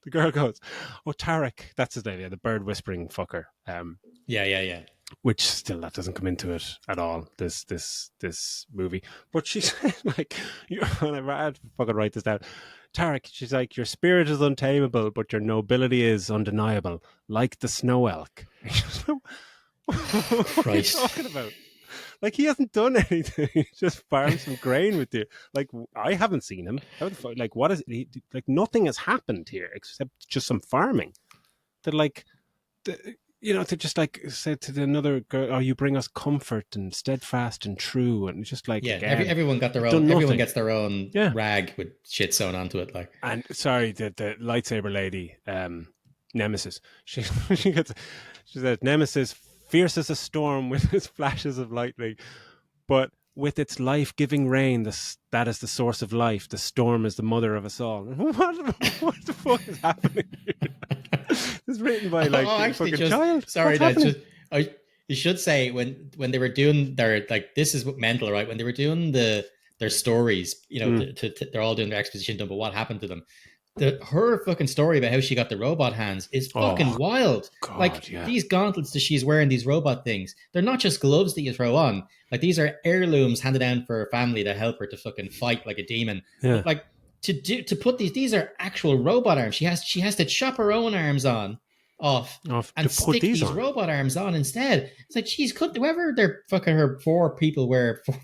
[SPEAKER 2] girl goes, oh, Tarek, that's his name, the bird whispering fucker. which still that doesn't come into it at all. This movie, but she said like, I had to fucking write this down. Tarek, she's like, your spirit is untamable, but your nobility is undeniable, like the snow elk. What are you
[SPEAKER 1] Christ.
[SPEAKER 2] talking about? Like, he hasn't done anything. He just farmed some grain with you. Like, I haven't seen him. Like, what is it? Like, nothing has happened here except just some farming. They're like, they just like said to another girl, "Oh, you bring us comfort and steadfast and true," and it's just like,
[SPEAKER 1] Yeah,
[SPEAKER 2] again,
[SPEAKER 1] everyone got their own. Everyone gets their own
[SPEAKER 2] Yeah.
[SPEAKER 1] rag with shit sewn onto it. Like,
[SPEAKER 2] and sorry, the lightsaber lady, Nemesis, she said, Nemesis, fierce as a storm with its flashes of lightning, but with its life-giving rain, that is the source of life. The storm is the mother of us all. What the fuck is happening here? It's written by like a fucking child.
[SPEAKER 1] Sorry, that's just. You should say when they were doing their, like, this is mental, right? When they were doing their stories, they're all doing their exposition, but what happened to them? Her fucking story about how she got the robot hands is fucking wild.
[SPEAKER 2] God,
[SPEAKER 1] like, these gauntlets that she's wearing, these robot things, they're not just gloves that you throw on. Like, these are heirlooms handed down for her family to help her to fucking fight like a demon.
[SPEAKER 2] Yeah.
[SPEAKER 1] But like, to put these are actual robot arms. She has to chop her own arms off and stick these robot arms on instead. It's like, geez, could whoever their fucking her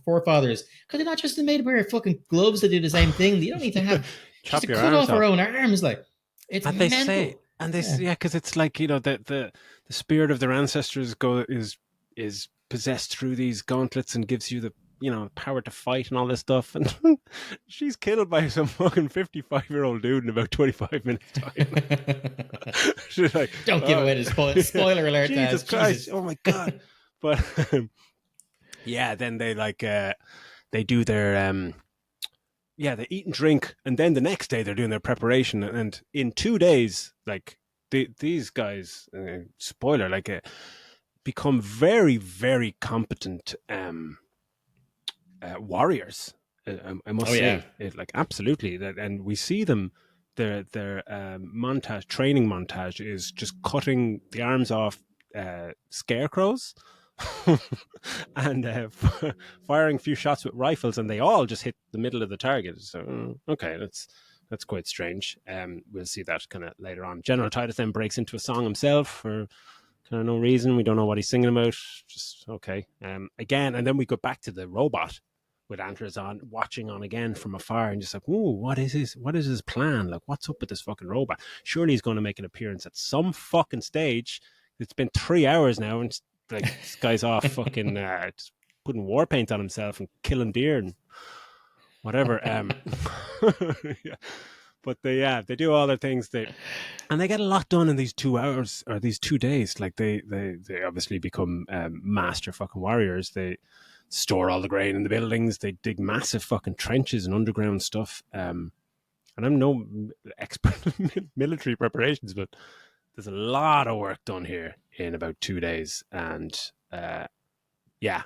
[SPEAKER 1] forefathers, could they not just have made her fucking gloves to do the same thing? You don't need to have just to cut off her own arms. Like, it's
[SPEAKER 2] and
[SPEAKER 1] mental.
[SPEAKER 2] They say, because it's like, the spirit of their ancestors is possessed through these gauntlets and gives you the power to fight and all this stuff, and she's killed by some fucking 55-year-old dude in about 25 minutes time. She's like,
[SPEAKER 1] don't give away the spoiler alert.
[SPEAKER 2] Jesus Christ, oh my God. But then they like they do their they eat and drink, and then the next day they're doing their preparation, and in 2 days, like, these guys, spoiler, like, become very, very competent warriors. I must say, like, absolutely. And we see them. Their training montage is just cutting the arms off scarecrows and firing a few shots with rifles, and they all just hit the middle of the target. So okay, that's quite strange. We'll see that kind of later on. General Titus then breaks into a song himself for kind of no reason. We don't know what he's singing about. Just okay. Again, and then we go back to the robot with antlers on, watching on again from afar, and just like, ooh, what is his plan? Like, what's up with this fucking robot? Surely he's going to make an appearance at some fucking stage. It's been 3 hours now, and like, this guy's off fucking putting war paint on himself and killing deer and whatever. Yeah. But they do all their things. And they get a lot done in these 2 hours or these 2 days. Like, they obviously become master fucking warriors. They store all the grain in the buildings. They dig massive fucking trenches and underground stuff. And I'm no expert in military preparations, but there's a lot of work done here in about 2 days. And and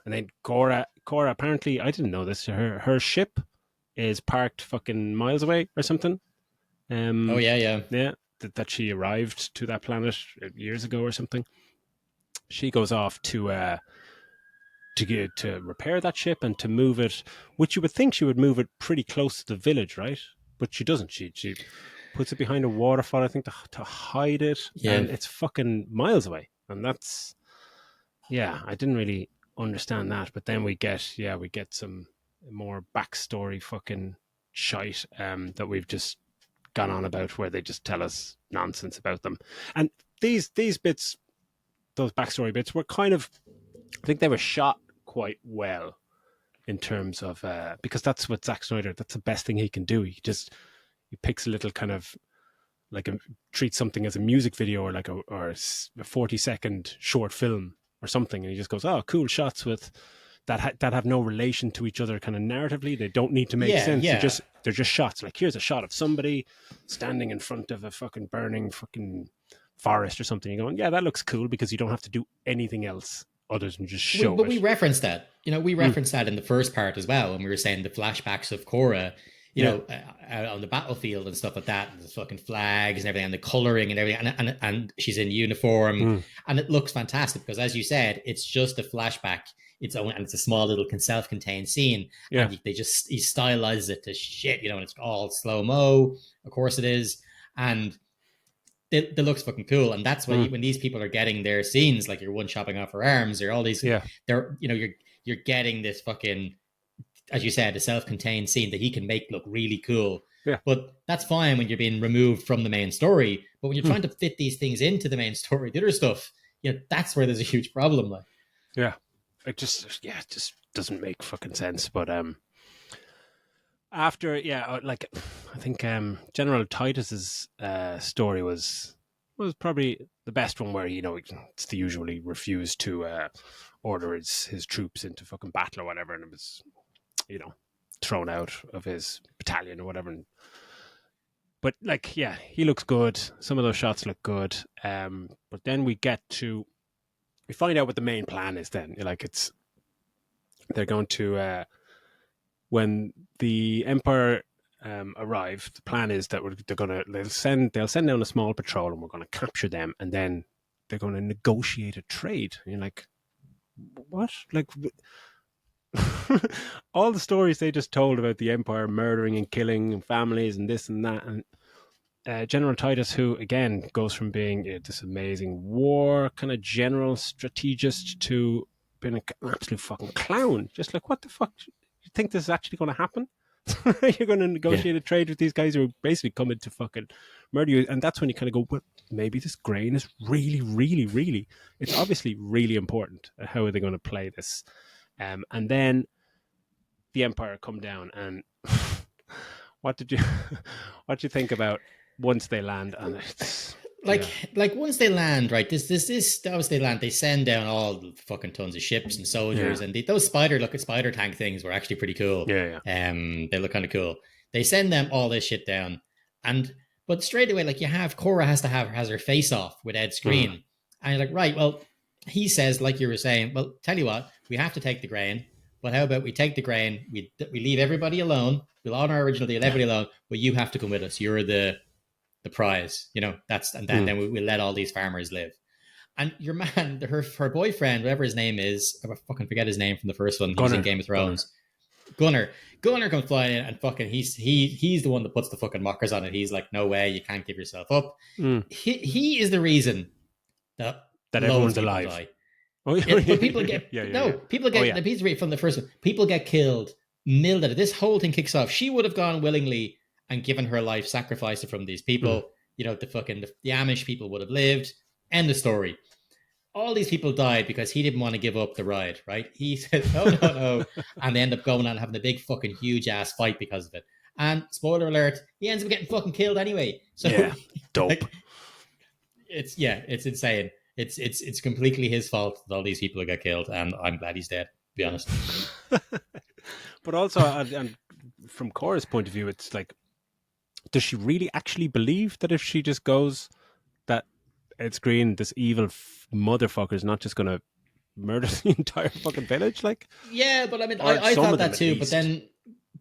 [SPEAKER 2] then Cora apparently, I didn't know this, her ship is parked fucking miles away or something. That she arrived to that planet years ago or something. She goes off to repair that ship and to move it, which you would think she would move it pretty close to the village, right? But she doesn't. She puts it behind a waterfall, I think, to hide it. Yeah. And it's fucking miles away. And that's, I didn't really understand that. But then we get some more backstory fucking shite that we've just gone on about, where they just tell us nonsense about them. And these bits, those backstory bits, were kind of, I think they were shot quite well in terms of, because that's what Zack Snyder, that's the best thing he can do. He picks a little kind of, like, treats something as a music video or like a 40-second short film or something, and he just goes, oh, cool shots with that have no relation to each other kind of narratively. They don't need to make sense. Yeah. They're just shots. Like, here's a shot of somebody standing in front of a fucking burning fucking forest or something. You're going, yeah, that looks cool, because you don't have to do anything else other than just show it.
[SPEAKER 1] But we referenced that. We referenced that in the first part as well, when we were saying the flashbacks of Korra. you know, out on the battlefield and stuff like that, and the fucking flags and everything, and the coloring and everything, and she's in uniform, and it looks fantastic because, as you said, it's just a flashback. And it's a small little self-contained scene, and he stylizes it to shit, you know, and it's all slow mo. Of course, it is, and it looks fucking cool. And that's when these people are getting their scenes, like you're one chopping off her arms, or all these, they're, you know, you're getting this fucking, as you said, a self-contained scene that he can make look really cool.
[SPEAKER 2] Yeah.
[SPEAKER 1] But that's fine when you're being removed from the main story. But when you're trying to fit these things into the main story, the other stuff, you know, that's where there's a huge problem. Like,
[SPEAKER 2] it just doesn't make fucking sense. But after, like, I think General Titus's story was probably the best one, where, you know, it's the usually refused to order his troops into fucking battle or whatever, and it was, you know, thrown out of his battalion or whatever. But like, he looks good. Some of those shots look good. But then we find out what the main plan is. Then, like, they're going to when the Empire arrive. The plan is that they'll send down a small patrol, and we're going to capture them, and then they're going to negotiate a trade. And you're like, what? Like, all the stories they just told about the Empire murdering and killing families and this and that, and General Titus, who again goes from being this amazing war kind of general strategist to being an absolute fucking clown. Just like, what the fuck? You think this is actually going to happen? You're going to negotiate a trade with these guys who are basically coming to fucking murder you? And that's when you kind of go, well, maybe this grain is really, really, really, it's obviously really important. How are they going to play this? And then the Empire come down, and what did you think about once they land? And it's
[SPEAKER 1] like once they land, right? This once they land, they send down all the fucking tons of ships and soldiers, and those spider tank things were actually pretty cool. They look kind of cool. They send them all this shit down, but straight away, like, you have Cora has her face off with Ed Skrein, and you're like, right, well, he says, like you were saying, well, tell you what, we have to take the grain, but how about we take the grain, we leave everybody alone, we'll honor our original deal, everybody alone, but you have to come with us. You're the prize, you know. Then we'll let all these farmers live. And your man, her boyfriend, whatever his name is, I fucking forget his name from the first one. He was in Game of Thrones. Gunnar comes flying in, and fucking he's the one that puts the fucking mockers on it. He's like, no way, you can't give yourself up. He is the reason that
[SPEAKER 2] everyone's alive.
[SPEAKER 1] Die. Oh, yeah. But people get people get the piece from the first one. People get killed. Mildred. This whole thing kicks off. She would have gone willingly and given her life, sacrificed it from these people. You know, the Amish people would have lived. End the story. All these people died because he didn't want to give up the ride, right? He said, no. And they end up going and having a big fucking huge ass fight because of it. And spoiler alert, he ends up getting fucking killed anyway. So
[SPEAKER 2] dope.
[SPEAKER 1] Like, it's insane. It's completely his fault that all these people got killed, and I'm glad he's dead, to be honest.
[SPEAKER 2] But also, and from Cora's point of view, it's like, does she really actually believe that if she just goes, that Ed Skrein, this evil motherfucker, is not just going to murder the entire fucking village? Like,
[SPEAKER 1] yeah, but I mean, I thought that too.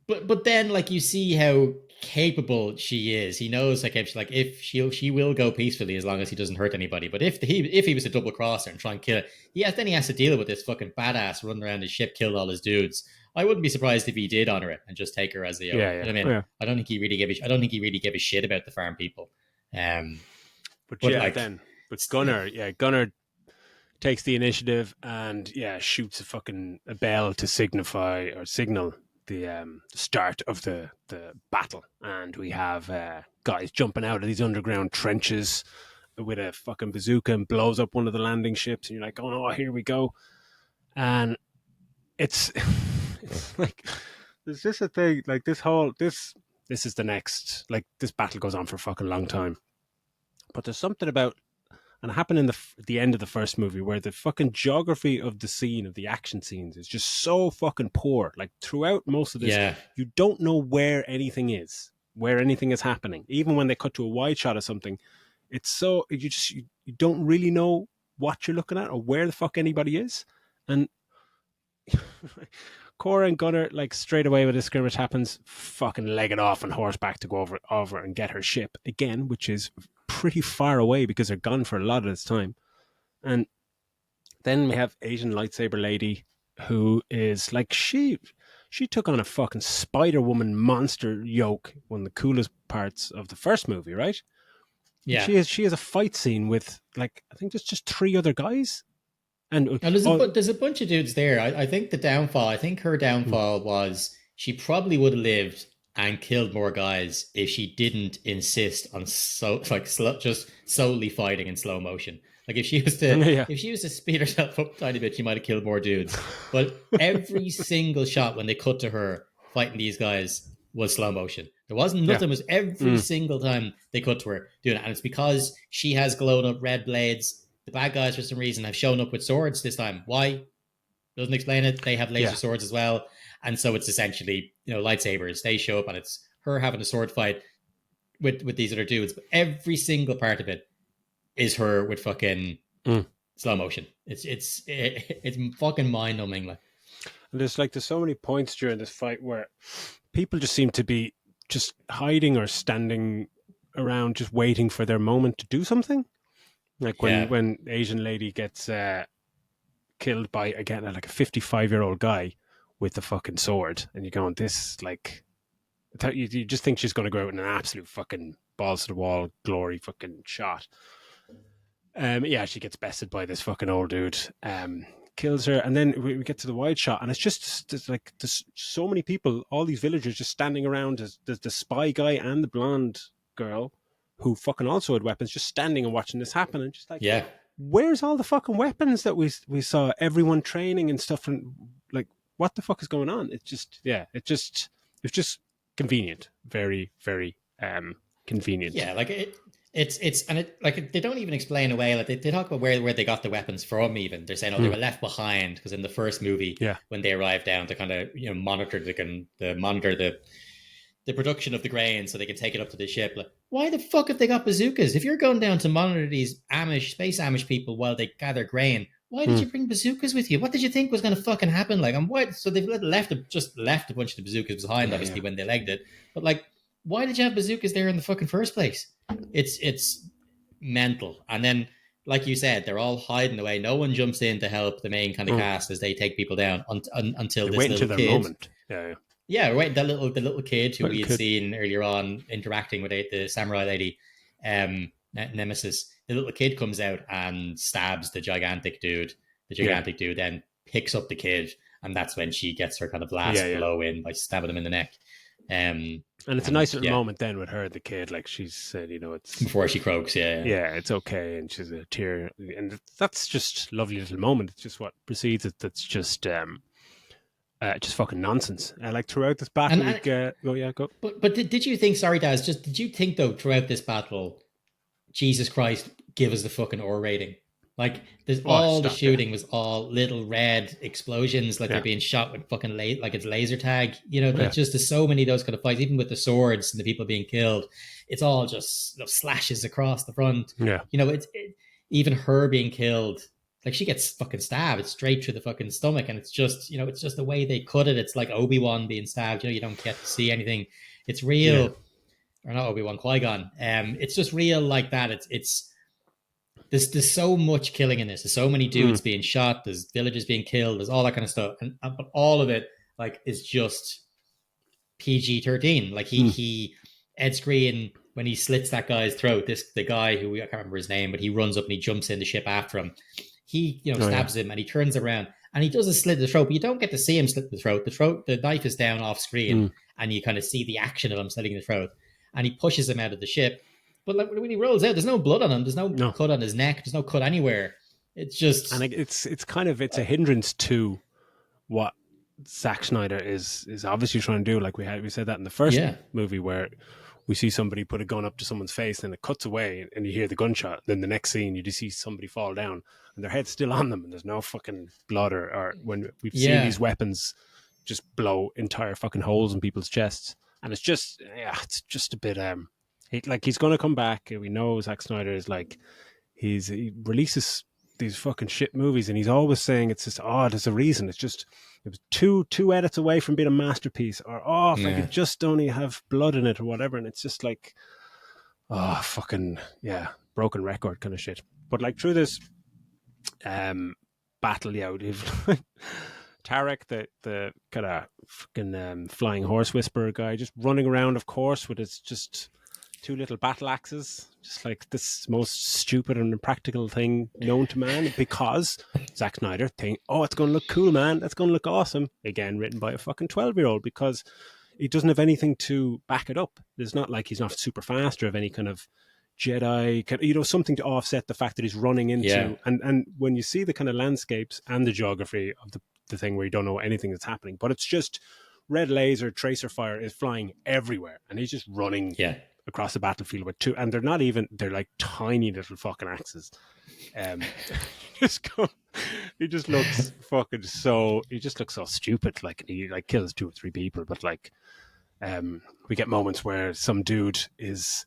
[SPEAKER 1] But then, like, you see how capable she is. He knows, like, if she will go peacefully as long as he doesn't hurt anybody. But if he was to double cross her and try and kill her, then he has to deal with this fucking badass running around his ship, killed all his dudes. I wouldn't be surprised if he did honor it and just take her as the owner. You know what I mean? I don't think he really gave a shit about the farm people.
[SPEAKER 2] But Gunnar takes the initiative and shoots a bell to signal the start of the battle, and we have guys jumping out of these underground trenches with a fucking bazooka and blows up one of the landing ships, and you're like, oh no, here we go. And it's like, there's just a thing, like, this is the next, like, this battle goes on for a fucking long time, but there's something about, and it happened in the end of the first movie, where the fucking geography of the scene, of the action scenes, is just so fucking poor. Like, throughout most of this, you don't know where anything is happening. Even when they cut to a wide shot of something, it's so, you don't really know what you're looking at or where the fuck anybody is. And Cora and Gunnar, like straight away when the skirmish happens, fucking leg it off on horseback to go over and get her ship again, which is pretty far away because they're gone for a lot of this time. And then we have Asian lightsaber lady who is like she took on a fucking Spider-Woman monster yoke, one of the coolest parts of the first movie, right?
[SPEAKER 1] Yeah.
[SPEAKER 2] She has a fight scene with like I think there's just 3 other guys. And
[SPEAKER 1] now, there's a bunch of dudes there. I think the downfall, I think her downfall was she probably would have lived and killed more guys if she didn't insist on just solely fighting in slow motion. Like if she was to if she was to speed herself up a tiny bit, she might have killed more dudes. But every single shot when they cut to her fighting these guys was slow motion. There wasn't nothing. It was every single time they cut to her doing it, and it's because she has glowed up red blades. The bad guys, for some reason, have shown up with swords this time. Why? Doesn't explain it. They have laser swords as well. And so it's essentially, lightsabers. They show up and it's her having a sword fight with these other dudes. But every single part of it is her with fucking slow motion. It's fucking mind-numbing. Like.
[SPEAKER 2] And there's so many points during this fight where people just seem to be just hiding or standing around just waiting for their moment to do something. Like when Asian lady gets killed by, again, like a 55-year-old guy with the fucking sword. And you're going, this, like, you just think she's going to go out in an absolute fucking balls to the wall, glory fucking shot. She gets bested by this fucking old dude. Kills her. And then we get to the wide shot. And it's just there's so many people, all these villagers just standing around. There's the spy guy and the blonde girl who fucking also had weapons, just standing and watching this happen, and just like, where's all the fucking weapons that we saw everyone training and stuff, and like, what the fuck is going on? It's just convenient, very, very convenient.
[SPEAKER 1] Yeah, like it's like they don't even explain away. Like they talk about where they got the weapons from. Even they're saying, they were left behind because in the first movie, when they arrived down to kind of monitor the production of the grain so they can take it up to the ship. Like, why the fuck have they got bazookas? If you're going down to monitor these space Amish people while they gather grain, why did you bring bazookas with you? What did you think was going to fucking happen? Like, so they've left a bunch of the bazookas behind, obviously, when they legged it. But like, why did you have bazookas there in the fucking first place? It's mental. And then, like you said, they're all hiding away. No one jumps in to help the main kind of cast as they take people down until this little kid. Moment. Yeah, right. The little kid who we had seen earlier on interacting with the samurai lady, Nemesis. The little kid comes out and stabs the gigantic dude. The gigantic dude then picks up the kid, and that's when she gets her kind of last blow in by stabbing him in the neck.
[SPEAKER 2] And it's a nice little moment then with her, the kid, like she said, it's
[SPEAKER 1] before she croaks. Yeah,
[SPEAKER 2] it's okay, and she's a tear, and that's just a lovely little moment. It's just what precedes it. That's just fucking nonsense. Like throughout this battle, go.
[SPEAKER 1] But did you think? Sorry, Daz. Did you think though throughout this battle, Jesus Christ, give us the fucking R rating? Like the shooting was all little red explosions, like they're being shot with fucking like it's laser tag. There's so many of those kind of fights, even with the swords and the people being killed. It's all just slashes across the front.
[SPEAKER 2] Yeah,
[SPEAKER 1] even her being killed. Like she gets fucking stabbed straight through the fucking stomach, and it's just the way they cut it. It's like Obi-Wan being stabbed. You don't get to see anything. It's real, or not Obi-Wan, Qui-Gon. It's just real like that. There's so much killing in this. There's so many dudes being shot. There's villagers being killed. There's all that kind of stuff, but all of it like is just PG-13. Like he Ed Screen, when he slits that guy's throat. The guy who I can't remember his name, but he runs up and he jumps in the ship after him. He, stabs him and he turns around and he does a slit the throat, but you don't get to see him slit the throat. The knife is down off screen and you kind of see the action of him slitting the throat, and he pushes him out of the ship. But like when he rolls out, there's no blood on him. There's no cut on his neck. There's no cut anywhere. It's just,
[SPEAKER 2] and it's a hindrance to what Zack Snyder is obviously trying to do. Like we said that in the first movie where we see somebody put a gun up to someone's face, and it cuts away, and you hear the gunshot. Then the next scene, you just see somebody fall down, and their head's still on them, and there's no fucking blood. Or when we've seen these weapons just blow entire fucking holes in people's chests, and it's just a bit he's going to come back. We know Zack Snyder is like he releases these fucking shit movies, and he's always saying it's just, there's a reason. It was two edits away from being a masterpiece, or if I could just only have blood in it or whatever. And it's just like, fucking broken record kind of shit. But like through this battle, we've Tarek, the kind of fucking flying horse whisperer guy, just running around, of course, with his just two little battle axes, just like this most stupid and impractical thing known to man, because Zack Snyder think, it's going to look cool, man. That's going to look awesome. Again, written by a fucking 12-year-old, because he doesn't have anything to back it up. It's not like he's not super fast or have any kind of Jedi, something to offset the fact that he's running into. And when you see the kind of landscapes and the geography of the thing where you don't know anything that's happening, but it's just red laser, tracer fire is flying everywhere, and he's just running across the battlefield with two, and they're like tiny little fucking axes. He just looks so stupid, like he like kills 2 or 3 people, but like we get moments where some dude is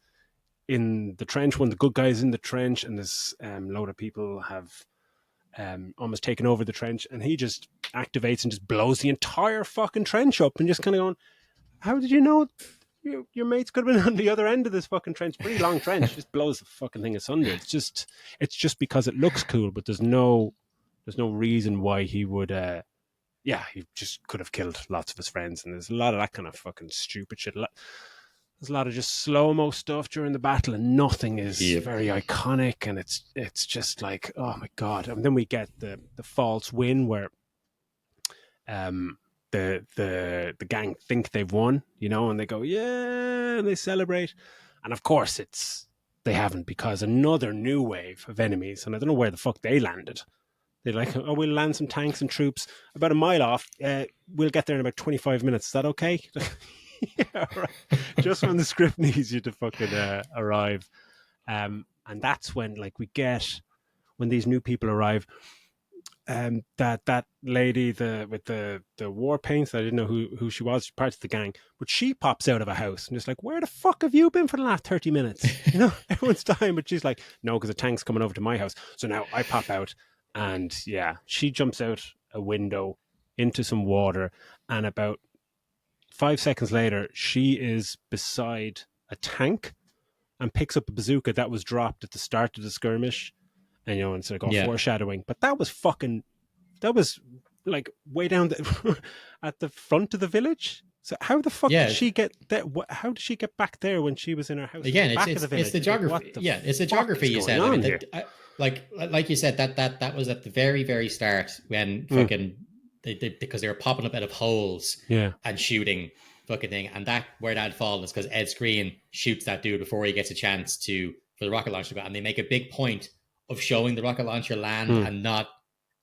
[SPEAKER 2] in the trench, one of the good guys in the trench, and this load of people have almost taken over the trench, and he just activates and just blows the entire fucking trench up, and just kind of going, how did you know your mates could have been on the other end of this fucking trench? Pretty long trench. Just blows the fucking thing asunder. It's just because it looks cool, but there's no reason why he would he just could have killed lots of his friends. And there's a lot of that kind of fucking stupid shit. There's a lot of just slow-mo stuff during the battle, and nothing is very iconic, and it's just like, oh my god. And then we get the false win where the gang think they've won, and they go, and they celebrate. And of course they haven't, because another new wave of enemies, and I don't know where the fuck they landed. They're like, we'll land some tanks and troops about a mile off. We'll get there in about 25 minutes. Is that okay? Yeah, right. Just when the script needs you to fucking arrive. And that's when when these new people arrive, that lady with the war paints, I didn't know who she was, part of the gang, but she pops out of a house and just like, where the fuck have you been for the last 30 minutes? Everyone's dying, but she's like, no, because a tank's coming over to my house. So now I pop out, and she jumps out a window into some water, and about 5 seconds later, she is beside a tank and picks up a bazooka that was dropped at the start of the skirmish. And, it's like foreshadowing. But that was like way down at the front of the village. So how the fuck did she get there? How did she get back there when she was in her house?
[SPEAKER 1] Again, it's the geography. It's the geography you said. Like you said, that was at the very, very start when fucking because they were popping up out of holes and shooting fucking thing, and where that had fallen is because Ed Skrein shoots that dude before he gets a chance for the rocket launcher to go, and they make a big point of showing the rocket launcher land and not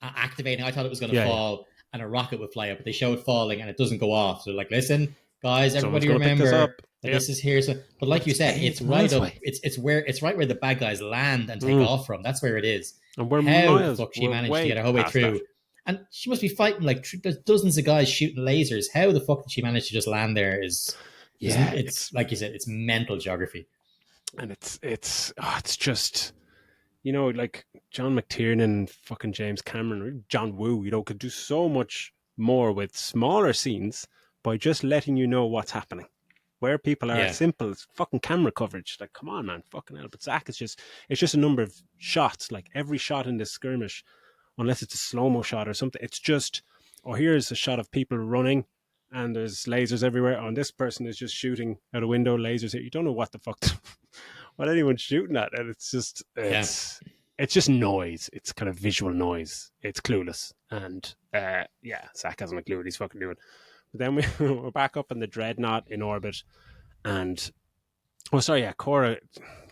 [SPEAKER 1] activating. I thought it was going to fall and a rocket would fly up, but they show it falling and it doesn't go off. So they're like, listen, guys, everybody remember that this is here. So, but like you said, it's right up. It's right where the bad guys land and take off from. That's where it is.
[SPEAKER 2] And we're
[SPEAKER 1] how the fuck she managed to get her whole way through? That. And she must be fighting like there's dozens of guys shooting lasers. How the fuck did she manage to just land there? It's like you said, it's mental geography,
[SPEAKER 2] and it's just. Like John McTiernan, fucking James Cameron, John Woo, could do so much more with smaller scenes by just letting you know what's happening. Where people are simple, it's fucking camera coverage. Like, come on, man, fucking hell. But Zack it's just a number of shots. Like every shot in this skirmish, unless it's a slow-mo shot or something, it's just, here's a shot of people running and there's lasers everywhere. And this person is just shooting out a window, lasers here. You don't know what the fuck what anyone's shooting at, and it's just noise. It's kind of visual noise. It's clueless, and Zack hasn't a clue what he's fucking doing. But then we're back up in the Dreadnought in orbit, and Cora,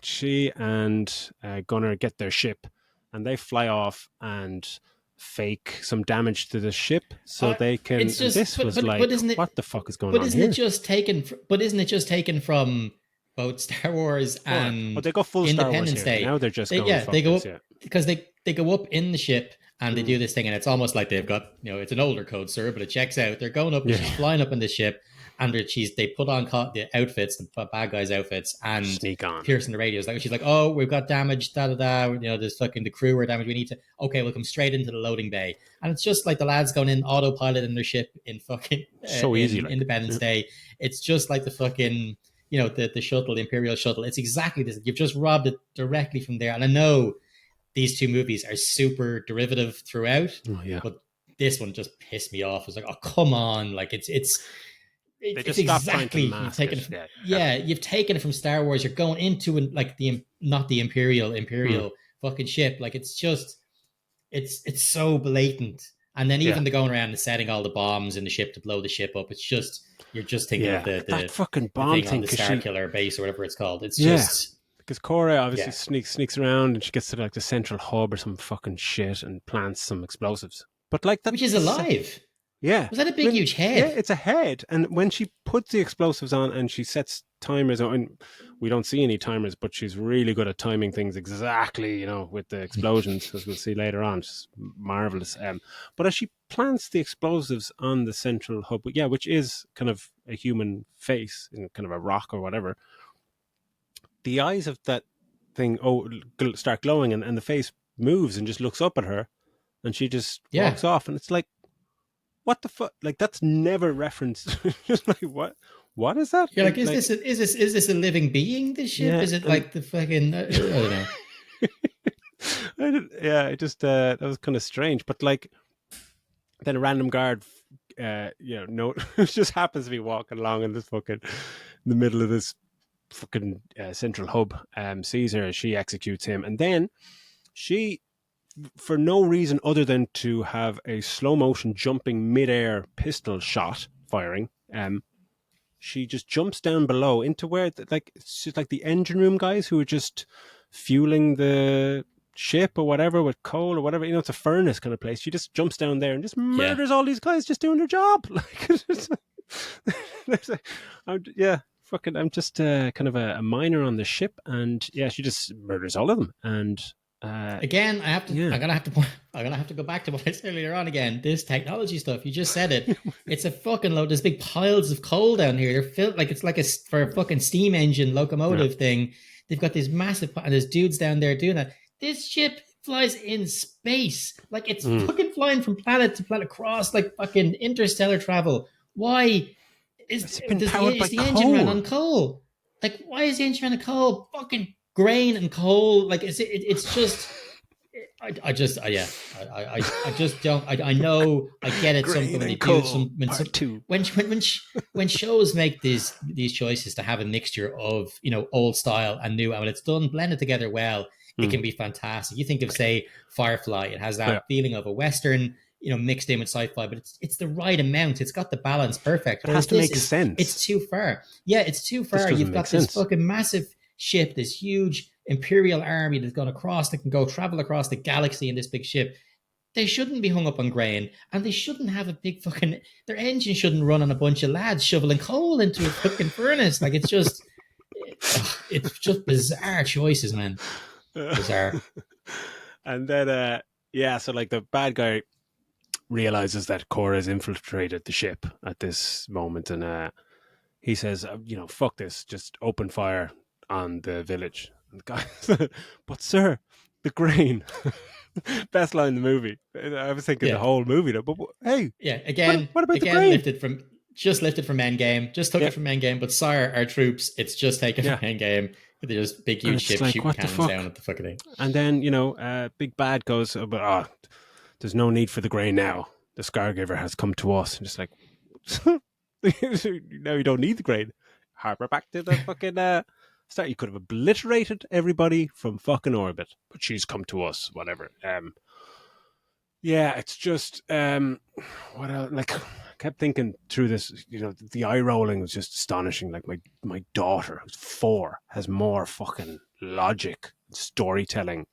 [SPEAKER 2] she and Gunnar get their ship, and they fly off and fake some damage to the ship so they can. What the fuck is going on here? Isn't it just taken from both Star Wars and they go full
[SPEAKER 1] Independence
[SPEAKER 2] Star Wars
[SPEAKER 1] Day.
[SPEAKER 2] Now they're just
[SPEAKER 1] they go up because they go up in the ship and they do this thing, and it's almost like they've got it's an older code, sir, but it checks out. They're going up, she's flying up in the ship, and they put on the outfits, the bad guys' outfits, and
[SPEAKER 2] Sneak on.
[SPEAKER 1] piercing the radios. Like she's like, "Oh, we've got damage, da da da. You know, there's fucking the crew are damaged. We need to. Okay, we'll come straight into the loading bay." And it's just like the lads going in autopilot in their ship in fucking
[SPEAKER 2] So easy,
[SPEAKER 1] in
[SPEAKER 2] like.
[SPEAKER 1] Independence Day. It's just like the fucking, you know, the shuttle, the Imperial shuttle. It's exactly this. You've just robbed it directly from there. And I know these two movies are super derivative throughout, but this one just pissed me off. It was like, oh, come on. Like it's exactly you've taken it from, you've taken it from Star Wars. You're going into like not the Imperial fucking ship. Like it's just it's so blatant. And then even the going around and setting all the bombs in the ship to blow the ship up, it's just you're just thinking of the
[SPEAKER 2] that fucking bomb thing
[SPEAKER 1] on the Star Killer base or whatever it's called. It's just
[SPEAKER 2] because Cora obviously sneaks around and she gets to like the central hub or some fucking shit and plants some explosives. But like that,
[SPEAKER 1] which is alive.
[SPEAKER 2] Yeah.
[SPEAKER 1] Was that a big, huge head?
[SPEAKER 2] Yeah, it's a head. And when she puts the explosives on and she sets timers on, and we don't see any timers, but she's really good at timing things exactly, you know, with the explosions, as we'll see later on. It's marvelous. But as she plants the explosives on the central hub, which is kind of a human face in kind of a rock or whatever, the eyes of that thing start glowing and the face moves and just looks up at her and she just walks off. And it's like, what the fuck? Like that's never referenced. Just like what is that?
[SPEAKER 1] You're like, is this a living being? This ship? Is it like the fucking? I don't know.
[SPEAKER 2] That was kind of strange. But like, then a random guard, just happens to be walking along in the middle of this fucking central hub. Sees her, she executes him, and then she, for no reason other than to have a slow motion jumping midair pistol shot firing, she just jumps down below into where it's just like the engine room guys who are just fueling the ship or whatever with coal or whatever, you know, it's a furnace kind of place. She just jumps down there and just murders all these guys just doing their job. I'm just kind of a minor on the ship, and she just murders all of them. And
[SPEAKER 1] again, I'm gonna have to go back to what I said earlier on again. This technology stuff, you just said it. It's a fucking load. There's big piles of coal down here. They're filled like it's like for a fucking steam engine locomotive thing. They've got these massive, and there's dudes down there doing that. This ship flies in space, like it's fucking flying from planet to planet across like fucking interstellar travel. Why is the engine run on coal? Like, why is the engine run on coal? Fucking grain and coal, like it's just I just don't. I know I get it. Something they do when shows make these choices to have a mixture of, you know, old style and new, and when it's done blended together well, it can be fantastic. You think of, say, Firefly, it has that feeling of a Western, you know, mixed in with sci-fi, but it's the right amount. It's got the balance perfect.
[SPEAKER 2] It has to make sense.
[SPEAKER 1] It's too far. Yeah, it's too far. You've got this fucking massive ship, this huge Imperial army that's gone across, that can go travel across the galaxy in this big ship. They shouldn't be hung up on grain, and they shouldn't have a big fucking, their engine shouldn't run on a bunch of lads shoveling coal into a fucking furnace. Like it's just bizarre choices, man. Bizarre.
[SPEAKER 2] And then so like the bad guy realizes that Cora's infiltrated the ship at this moment, and he says, fuck this, just open fire on the village. And the guy, but sir, the grain. Best line in the movie. I was thinking the whole movie, though. But hey,
[SPEAKER 1] again, what about the grain? Lifted from Endgame. Just took it from Endgame. But sire, our troops, it's just taken from Endgame. They're just big, huge ships shooting cannons down at the fucking thing.
[SPEAKER 2] And then Big Bad goes, but there's no need for the grain now. The Scargiver has come to us. And just like, now you don't need the grain. Harper back to the fucking start. You could have obliterated everybody from fucking orbit, but she's come to us. Whatever. It's just what else? Like, I kept thinking through this. The eye rolling was just astonishing. Like my daughter, who's 4, has more fucking logic, storytelling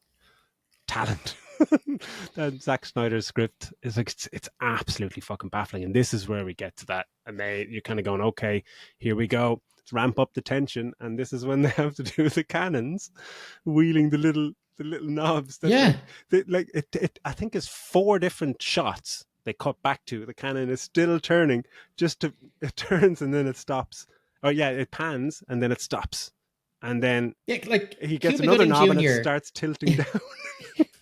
[SPEAKER 2] talent than Zack Snyder's script. It's like it's absolutely fucking baffling. And this is where we get to that, and you're kind of going, okay, here we go. Let's ramp up the tension, and this is when they have to do the cannons, wheeling the little knobs. I think it's 4 different shots they cut back to, the cannon is still turning. It turns and then it stops. Oh yeah, it pans and then it stops. And then
[SPEAKER 1] like
[SPEAKER 2] he gets
[SPEAKER 1] Cuba
[SPEAKER 2] another
[SPEAKER 1] Gooding
[SPEAKER 2] knob
[SPEAKER 1] Jr.
[SPEAKER 2] and it starts tilting down.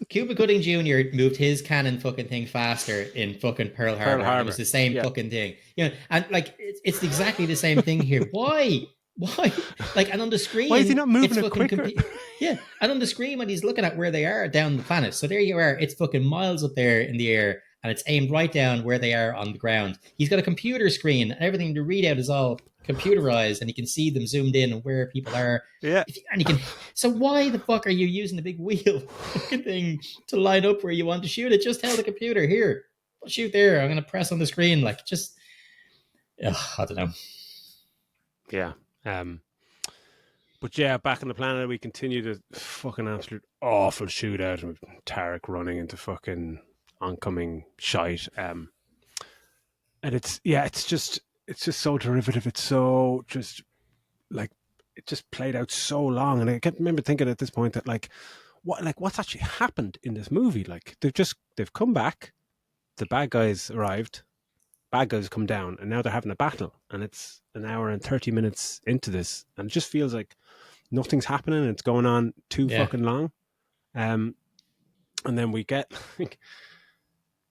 [SPEAKER 1] Cuba Gooding Jr. moved his cannon fucking thing faster in fucking Pearl Harbor. And it was the same fucking thing. You know, and like it's exactly the same thing here. Why? Like, and on the screen,
[SPEAKER 2] why is he not moving it quicker?
[SPEAKER 1] Yeah, and on the screen when he's looking at where they are down the planet. So there you are. It's fucking miles up there in the air, and it's aimed right down where they are on the ground. He's got a computer screen, and everything to read out is all computerized, and he can see them zoomed in and where people are.
[SPEAKER 2] Yeah,
[SPEAKER 1] and he can. So why the fuck are you using the big wheel fucking thing to line up where you want to shoot it? Just tell the computer, here, I'll shoot there. I'm going to press on the screen. Like, just, I don't know.
[SPEAKER 2] Yeah. But yeah, back on the planet, we continue the fucking absolute awful shootout with Tarek running into fucking oncoming shite. And it's just so derivative. It's so just like, it just played out so long. And I can't remember thinking at this point that what's actually happened in this movie? Like they've come back, the bad guys arrived, bad guys come down, and now they're having a battle, and it's an hour and 30 minutes into this, and it just feels like nothing's happening, and it's going on too fucking long. And then we get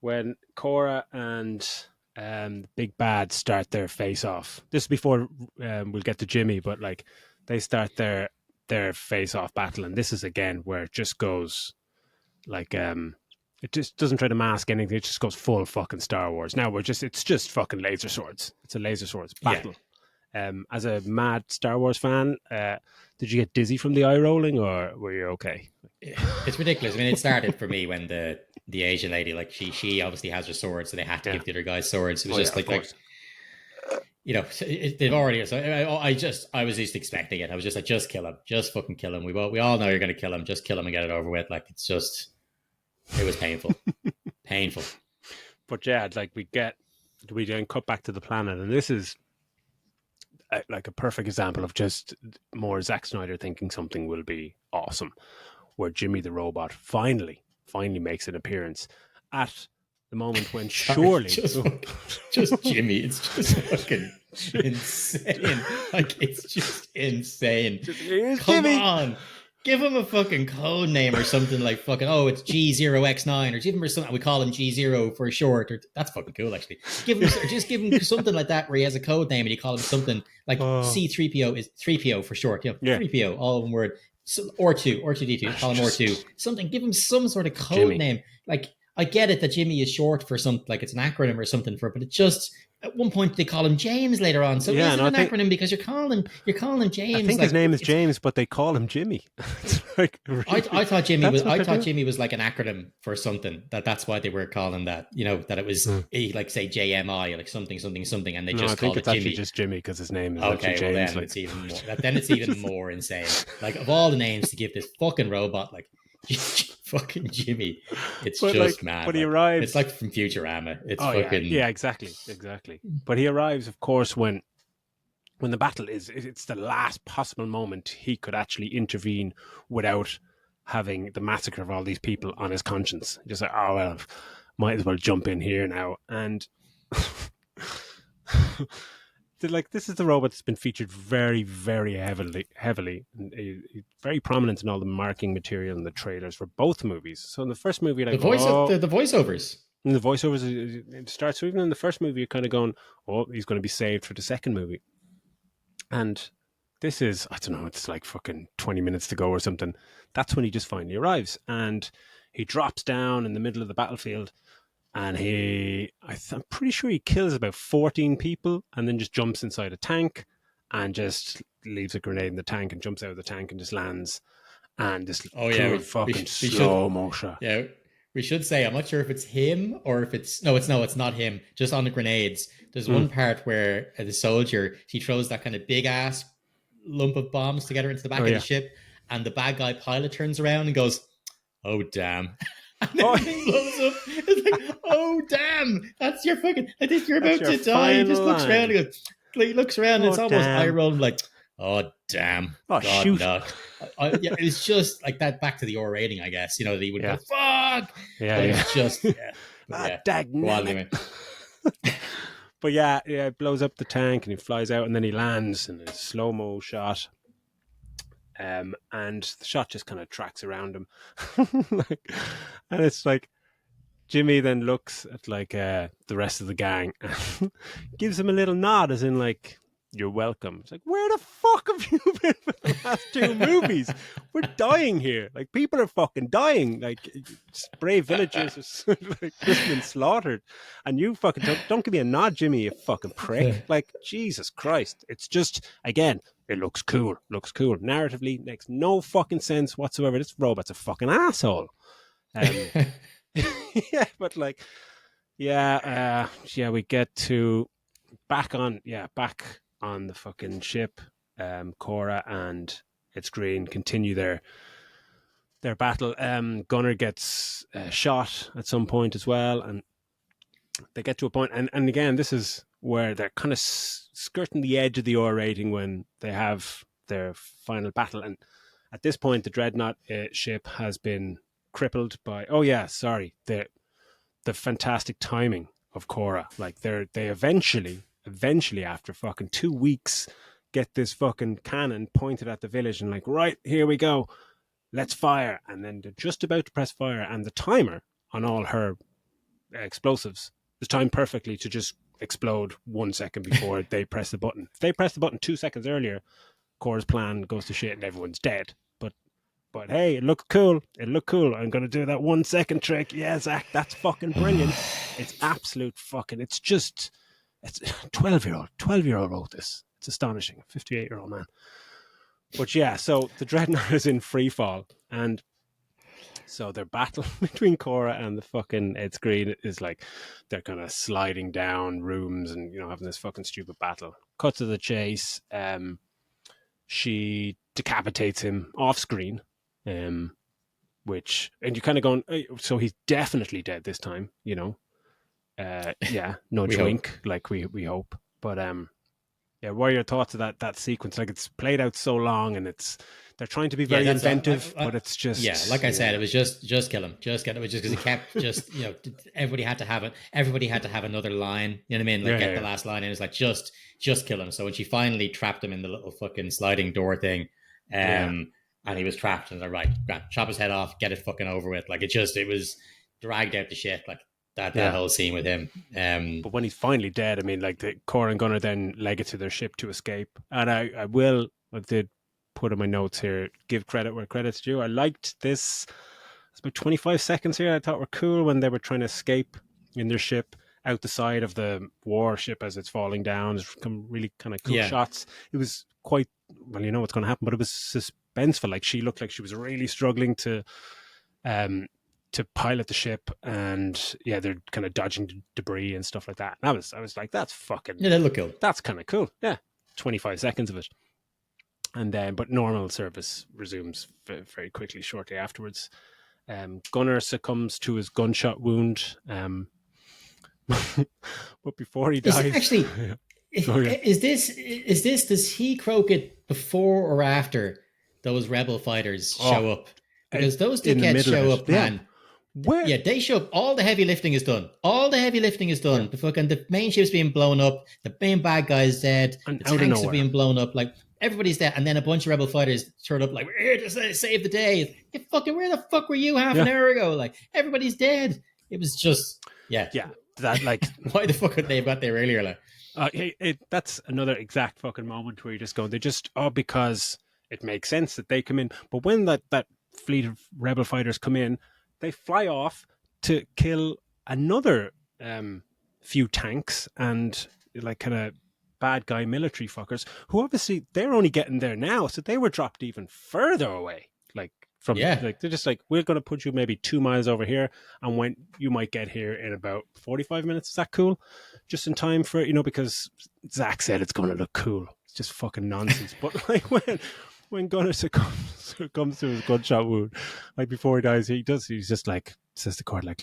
[SPEAKER 2] when Cora and Big Bad start their face off. This is before we'll get to Jimmy, but like they start their face off battle, and this is again where it just goes like it just doesn't try to mask anything. It just goes full fucking Star Wars. Now it's just fucking laser swords. It's a laser swords battle. Yeah. As a mad Star Wars fan, did you get dizzy from the eye rolling, or were you okay?
[SPEAKER 1] It's ridiculous. I mean, it started for me when the Asian lady, like she obviously has her sword, so they had to give the other guys swords. It was like you know, they've already. So I was just expecting it. I was just like, just kill him, just fucking kill him. We all know you're going to kill him. Just kill him and get it over with. Like, it's just. It was painful. Painful. But
[SPEAKER 2] yeah, like we then cut back to the planet, and this is like a perfect example of just more Zack Snyder thinking something will be awesome, where Jimmy the robot finally makes an appearance at the moment when surely
[SPEAKER 1] just Jimmy, it's just fucking insane. Like, it's just insane. Come
[SPEAKER 2] Jimmy.
[SPEAKER 1] on. Give him a fucking code name or something like fucking, it's G0X9 or give him something. We call him G0 for short. Or that's fucking cool, actually. Give him something like that where he has a code name and you call him something like C3PO is 3PO for short. You know, 3PO, all in one word. So, R2D2, call him R2. Something. Give him some sort of code name. Like, I get it that Jimmy is short for something, like it's an acronym or something for it, but it just. At one point, they call him James later on. So it's an acronym because you're calling him James.
[SPEAKER 2] I think his name is James, but they call him Jimmy. Like, really,
[SPEAKER 1] I thought Jimmy was like an acronym for something. That's why they were calling that. You know, that it was like say JMI, like something, and they just called it Jimmy.
[SPEAKER 2] Actually just Jimmy because his name is
[SPEAKER 1] okay.
[SPEAKER 2] James.
[SPEAKER 1] Well, then it's even more. Then it's even more insane. Like, of all the names to give this fucking robot, like. Fucking Jimmy, it's just mad.
[SPEAKER 2] But he arrives.
[SPEAKER 1] It's like from Futurama. It's fucking
[SPEAKER 2] exactly. But he arrives, of course, when the battle it's the last possible moment he could actually intervene without having the massacre of all these people on his conscience. Just like, oh well, might as well jump in here now. And like, this is the robot that's been featured very, very heavily, and very prominent in all the marketing material and the trailers for both movies. So in the first movie, like
[SPEAKER 1] the voiceovers.
[SPEAKER 2] And the voiceovers, it starts. So even in the first movie, you're kind of going, "Oh, he's going to be saved for the second movie." And this is, I don't know, it's like fucking 20 minutes to go or something. That's when he just finally arrives, and he drops down in the middle of the battlefield. And I'm pretty sure he kills about 14 people and then just jumps inside a tank and just leaves a grenade in the tank and jumps out of the tank and just lands. And this fucking slow motion.
[SPEAKER 1] Yeah, we should say, I'm not sure if it's him or if it's... No, it's not him. Just on the grenades. There's one part where the soldier, he throws that kind of big-ass lump of bombs together into the back of the ship, and the bad guy pilot turns around and goes, "Oh, damn." And then he blows up. It's like, oh damn, that's your fucking. I think you're about to die. He just looks around and goes. He looks around and it's almost eye rolling, like, oh damn,
[SPEAKER 2] God,
[SPEAKER 1] shoot. No. It was just like that. Back to the R rating, I guess. You know, that he would go fuck.
[SPEAKER 2] Yeah,
[SPEAKER 1] It's just Yeah,
[SPEAKER 2] dag
[SPEAKER 1] go on,
[SPEAKER 2] nabbit. But yeah, it blows up the tank and he flies out and then he lands in a slow-mo shot. And the shot just kind of tracks around him. And it's like, Jimmy then looks at like the rest of the gang and gives him a little nod as in like, you're welcome. It's like, where the fuck have you been for the last 2 movies? We're dying here. Like, people are fucking dying. Like, brave villagers are like, just been slaughtered. And you fucking don't give me a nod, Jimmy, you fucking prick. Like, Jesus Christ. It's just, again, it looks cool. Narratively, makes no fucking sense whatsoever. This robot's a fucking asshole. Yeah, but like, we get to back on the fucking ship. Cora and It's Green continue their battle. Gunner gets shot at some point as well, and they get to a point, and again, this is where they're kind of skirting the edge of the R rating when they have their final battle. And at this point, the Dreadnought ship has been crippled by the fantastic timing of Cora. Like, they eventually after fucking 2 weeks get this fucking cannon pointed at the village and like, right, here we go, let's fire. And then they're just about to press fire, and the timer on all her explosives is timed perfectly to just explode 1 second before they press the button. If they press the button 2 seconds earlier, Cora's plan goes to shit and everyone's dead. But hey, it looked cool. I'm going to do that 1 second trick. Yeah, Zack, that's fucking brilliant. It's absolute fucking, it's 12-year-old wrote this. It's astonishing. 58-year-old man. But yeah, so the Dreadnought is in free fall, and so their battle between Cora and the fucking Ed Screen is like, they're kind of sliding down rooms and, you know, having this fucking stupid battle. Cut to the chase. She decapitates him off screen, and you're kind of going, so he's definitely dead this time, you know. No drink, like we hope. But what are your thoughts of that sequence? Like, it's played out so long, and they're trying to be very inventive, but it's just
[SPEAKER 1] like I said, it was just kill him, it was just because he kept just, you know, everybody had to have it. Everybody had to have another line. You know what I mean? Like, the last line, and it's like just kill him. So when she finally trapped him in the little fucking sliding door thing, and he was trapped, and they're right, chop his head off, get it fucking over with. Like, it was dragged out the shit. Like, that whole scene with him.
[SPEAKER 2] But when he's finally dead, I mean, like, the Cora and Gunner then leg it to their ship to escape. And I did put in my notes here, give credit where credit's due. I liked this. It's about 25 seconds here I thought were cool when they were trying to escape in their ship out the side of the warship as it's falling down. There's some really kind of cool shots. It was quite, well, you know what's going to happen, but it was suspenseful. Like, she looked like she was really struggling to pilot the ship, and they're kind of dodging debris and stuff like that. And I was like, that's fucking,
[SPEAKER 1] that looked cool.
[SPEAKER 2] That's kind of cool. 25 seconds of it, and then but normal service resumes very quickly shortly afterwards. Gunner succumbs to his gunshot wound, but before he dies,
[SPEAKER 1] is this does he croak it before or after those rebel fighters show up? Because those dickheads show up, man. Yeah, they show up. All the heavy lifting is done. The fucking the main ship's being blown up. The main bad guy's dead. And the tanks are being blown up. Like, everybody's dead. And then a bunch of rebel fighters turn up like, we're here to save the day. Where the fuck were you half an hour ago? Like, everybody's dead. It was just,
[SPEAKER 2] that, like,
[SPEAKER 1] why the fuck would they have got there earlier? Like,
[SPEAKER 2] that's another exact fucking moment where you just go, because it makes sense that they come in. But when that fleet of rebel fighters come in, they fly off to kill another few tanks and, like, kind of bad guy military fuckers who obviously they're only getting there now, so they were dropped even further away. Like, from like, they're just like, we're going to put you maybe 2 miles over here, and when you might get here in about 45 minutes. Is that cool? Just in time for, you know, because Zack said it's going to look cool. It's just fucking nonsense. But like, when Gunner succumbs to his gunshot wound, like, before he dies, he's just like, says to Cord, like,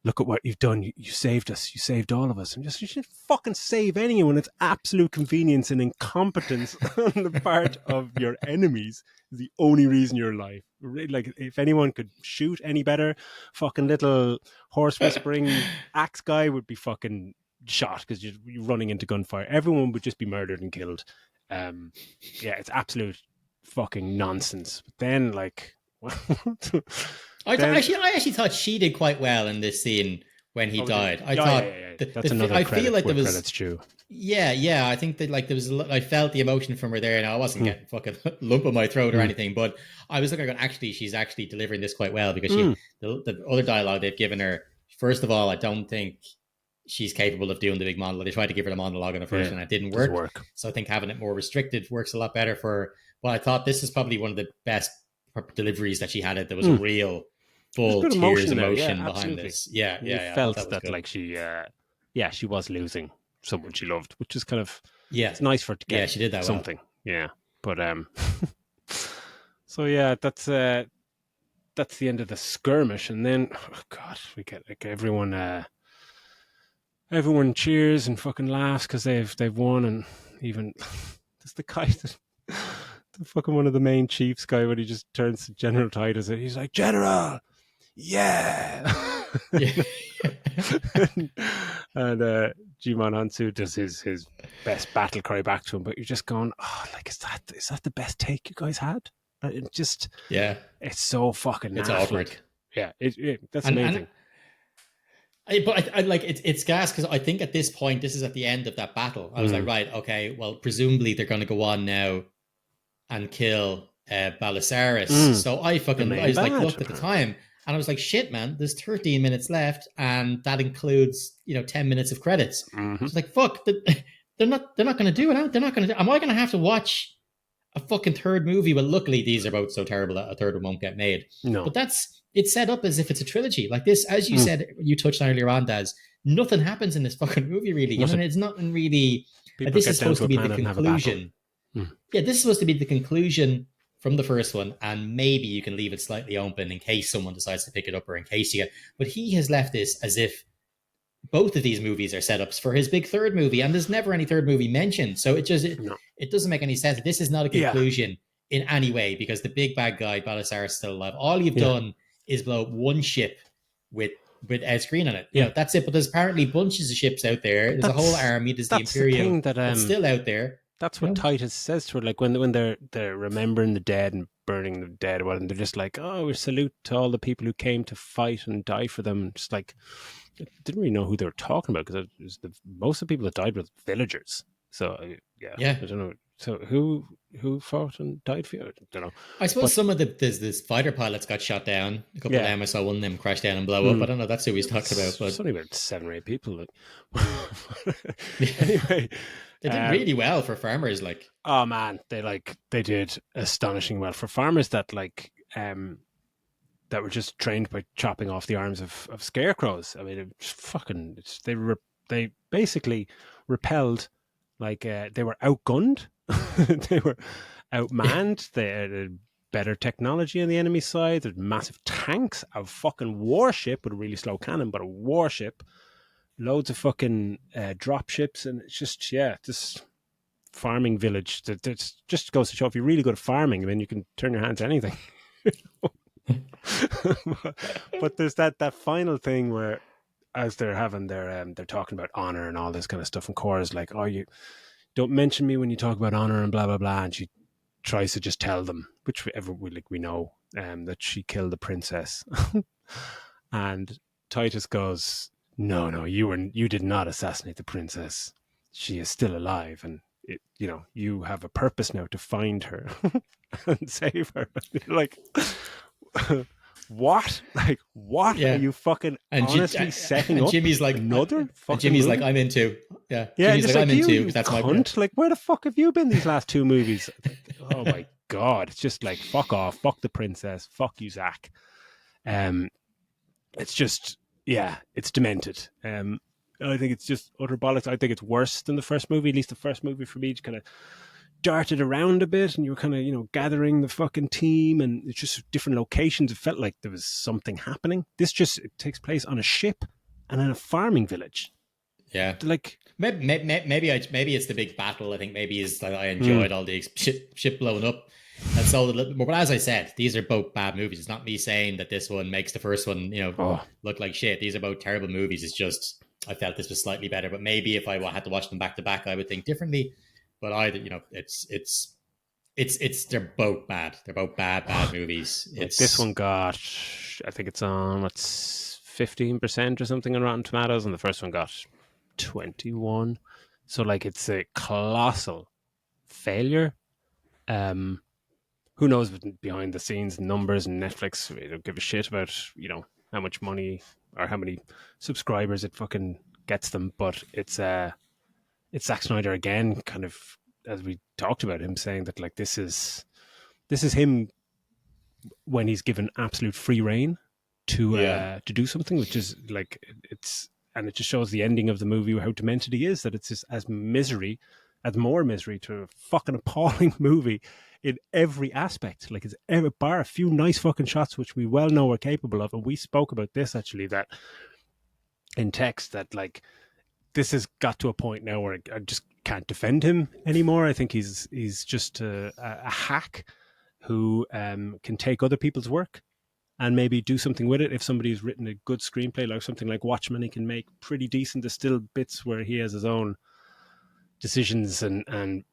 [SPEAKER 2] look at what you've done. You saved us. You saved all of us. And just, you should fucking save anyone. It's absolute convenience and incompetence on the part of your enemies is the only reason you're alive. Like, if anyone could shoot any better, fucking little horse whispering axe guy would be fucking shot because you're running into gunfire. Everyone would just be murdered and killed. Yeah, it's absolute fucking nonsense. But then, like...
[SPEAKER 1] I actually thought she did quite well in this scene when he died. I thought
[SPEAKER 2] that's another
[SPEAKER 1] I
[SPEAKER 2] credit
[SPEAKER 1] feel like there was
[SPEAKER 2] credit's due.
[SPEAKER 1] Yeah. I think that like there was I felt the emotion from her there, and I wasn't getting fucking lump in my throat or anything, but I was looking at she's actually delivering this quite well because the other dialogue they've given her. First of all, I don't think she's capable of doing the big monologue. They tried to give her the monologue in the first, and it didn't work. So I think having it more restricted works a lot better for her. But I thought this is probably one of the best deliveries that she had. There was a real full tears emotion behind this. Yeah.
[SPEAKER 2] You felt that like she was losing someone she loved, which is kind of it's nice for her to get.
[SPEAKER 1] Yeah, she did that
[SPEAKER 2] something. Well. Yeah, but so yeah, that's the end of the skirmish, and then we get like everyone cheers and fucking laughs because they've won, and even there's the guy that. The fucking one of the main chiefs guy when he just turns to General Titus and he's like, General, yeah. And Jimon Hansu does his best battle cry back to him, but you're just going, like, is that the best take you guys had? It just it's so fucking
[SPEAKER 1] it's
[SPEAKER 2] nasty.
[SPEAKER 1] awkward.
[SPEAKER 2] Yeah, that's amazing.
[SPEAKER 1] But I like it's gas because I think at this point this is at the end of that battle. I was like, right, okay, well, presumably they're going to go on now and kill Balisaris. So I was like, looked at the time and I was like, shit, man, there's 13 minutes left, and that includes 10 minutes of credits. I was like, fuck, they're not going to do it. They're not going to. Am I going to have to watch a fucking third movie? Well, luckily these are both so terrible that a third one won't get made.
[SPEAKER 2] No,
[SPEAKER 1] but it's set up as if it's a trilogy. Like this, as you said, you touched on earlier on, Daz. Nothing happens in this fucking movie really. It's nothing really. This is supposed to be the conclusion. Yeah, this is supposed to be the conclusion from the first one, and maybe you can leave it slightly open in case someone decides to pick it up or in case you get. But he has left this as if both of these movies are setups for his big third movie, and there's never any third movie mentioned. So it doesn't make any sense. This is not a conclusion in any way because the big bad guy Balisaris is still alive. All you've done is blow up one ship with Ed Screen on it. That's it. But there's apparently bunches of ships out there. There's a whole army. There's the Imperium that's still out there.
[SPEAKER 2] That's what Titus says to her, like when they're remembering the dead and burning the dead, and they're just like, "Oh, we salute to all the people who came to fight and die for them." And just like, I didn't really know who they were talking about because most of the people that died were villagers. So I don't know. So who fought and died for you? I don't know.
[SPEAKER 1] I suppose some of this fighter pilots got shot down. A couple of them, I saw one of them crash down and blow up. I don't know. That's who he's talking about. But
[SPEAKER 2] it's only about 7 or 8 people. Anyway.
[SPEAKER 1] They did really well for farmers, like.
[SPEAKER 2] Oh man, they did astonishing well for farmers that that were just trained by chopping off the arms of scarecrows. I mean, they basically repelled like they were outgunned, they were outmanned. They had better technology on the enemy side. There's massive tanks, a fucking warship with a really slow cannon, but a warship. Loads of fucking drop ships, and it's just this farming village. That just goes to show if you're really good at farming, then you can turn your hand to anything. But there's that final thing where, as they're having they're talking about honor and all this kind of stuff, and Cora's like, "Oh, you don't mention me when you talk about honor and blah blah blah," and she tries to just tell them, which we know, that she killed the princess, and Titus goes, No, you did not assassinate the princess. She is still alive, and you have a purpose now to find her and save her. Like, what? Like, what are you fucking honestly setting up?
[SPEAKER 1] Jimmy's like
[SPEAKER 2] another.
[SPEAKER 1] And Jimmy's
[SPEAKER 2] movie?
[SPEAKER 1] like, I'm into. Yeah,
[SPEAKER 2] Jimmy's
[SPEAKER 1] like, I'm into. That's my
[SPEAKER 2] cunt. Like, where the fuck have you been these last 2 movies? Oh my god! It's just like, fuck off, fuck the princess, fuck you, Zack. It's just. Yeah, it's demented. I think it's just utter bollocks. I think it's worse than the first movie. At least the first movie for me kind of darted around a bit, and you were kind of, gathering the fucking team, and it's just different locations. It felt like there was something happening. It takes place on a ship and in a farming village.
[SPEAKER 1] Yeah,
[SPEAKER 2] like
[SPEAKER 1] maybe it's the big battle. I think maybe is that I enjoyed all the ship blowing up. That sold a little bit more. But as I said, these are both bad movies. It's not me saying that this one makes the first one, look like shit. These are both terrible movies. It's just I felt this was slightly better. But maybe if I had to watch them back to back, I would think differently. But it's they're both bad. They're both bad movies.
[SPEAKER 2] This one got, I think it's on 15% or something on Rotten Tomatoes, and the first one got 21. So it's a colossal failure. Who knows behind the scenes numbers, and Netflix, they don't give a shit about how much money or how many subscribers it fucking gets them. But it's Zack Snyder again, kind of, as we talked about, him saying that this is him when he's given absolute free reign to do something, which is and it just shows the ending of the movie how demented he is, that it's just as more misery to a fucking appalling movie in every aspect. It's bar a few nice fucking shots, which we well know we're capable of, and we spoke about this actually, that in text, that this has got to a point now where I just can't defend him anymore. I think he's just a hack who can take other people's work and maybe do something with it. If somebody's written a good screenplay, like something like Watchmen, he can make pretty decent. There's still bits where he has his own decisions and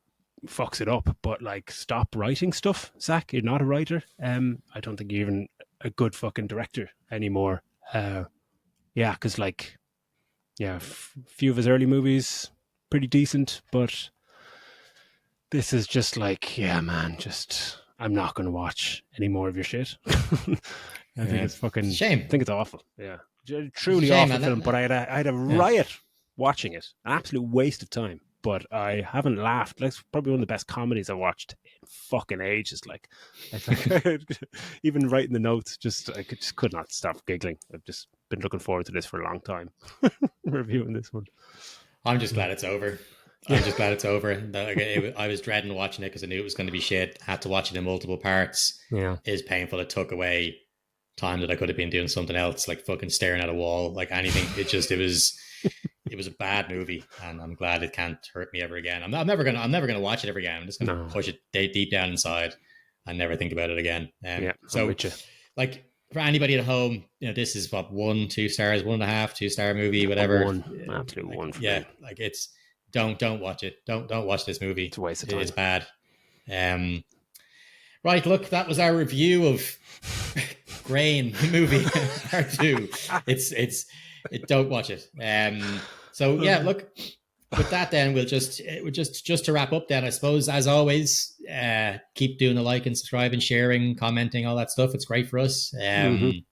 [SPEAKER 2] fucks it up. But stop writing stuff, Zack. You're not a writer. I don't think you're even a good fucking director anymore. Because few of his early movies pretty decent, but this is just I'm not going to watch any more of your shit. I think it's fucking
[SPEAKER 1] shame.
[SPEAKER 2] I think it's awful. Yeah, truly awful film. But I had a riot watching it. An absolute waste of time. But I haven't laughed. That's probably one of the best comedies I've watched in fucking ages. Even writing the notes, I could not stop giggling. I've just been looking forward to this for a long time. Reviewing this one.
[SPEAKER 1] I'm just glad it's over. I'm just glad it's over. I was dreading watching it because I knew it was going to be shit. I had to watch it in multiple parts.
[SPEAKER 2] Yeah,
[SPEAKER 1] it is painful. It took away time that I could have been doing something else, like fucking staring at a wall, like anything. It was a bad movie, and I'm glad it can't hurt me ever again. I'm never gonna watch it ever again. I'm just gonna push it deep down inside and never think about it again. So, for anybody at home, this is what 1, 2 stars, 1.5, 2-star movie, whatever.
[SPEAKER 2] Absolute one. For
[SPEAKER 1] me.
[SPEAKER 2] It's
[SPEAKER 1] don't watch it. Don't watch this movie.
[SPEAKER 2] It's a waste of time.
[SPEAKER 1] It's bad. Right, look, that was our review of Grain movie part 2. Don't watch it. Look, with that then we'll just to wrap up then, I suppose, as always, keep doing the like and subscribe and sharing, commenting, all that stuff. It's great for us. If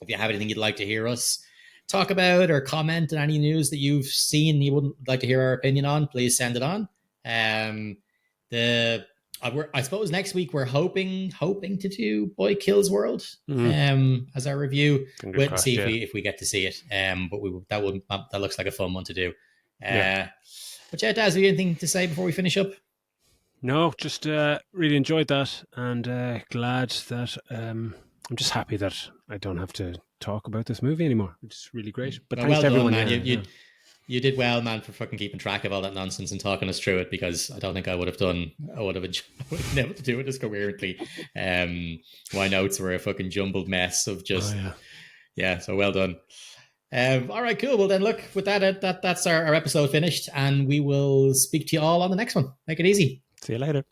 [SPEAKER 1] you have anything you'd like to hear us talk about or comment on any news that you've seen you wouldn't like to hear our opinion on, please send it on. I suppose next week we're hoping to do Boy Kills World as our review. Wait and see if we get to see it. But that looks like a fun one to do. But Daz, have you anything to say before we finish up?
[SPEAKER 2] No, just really enjoyed that, and glad that I'm just happy that I don't have to talk about this movie anymore, which is really great. But thanks to everyone,
[SPEAKER 1] man. You did well, man, for fucking keeping track of all that nonsense and talking us through it, because I don't think I would have been able to do it as coherently. My notes were a fucking jumbled mess of just, so well done. All right, cool. Well then, look, with that's our episode finished, and we will speak to you all on the next one. Make it easy.
[SPEAKER 2] See you later.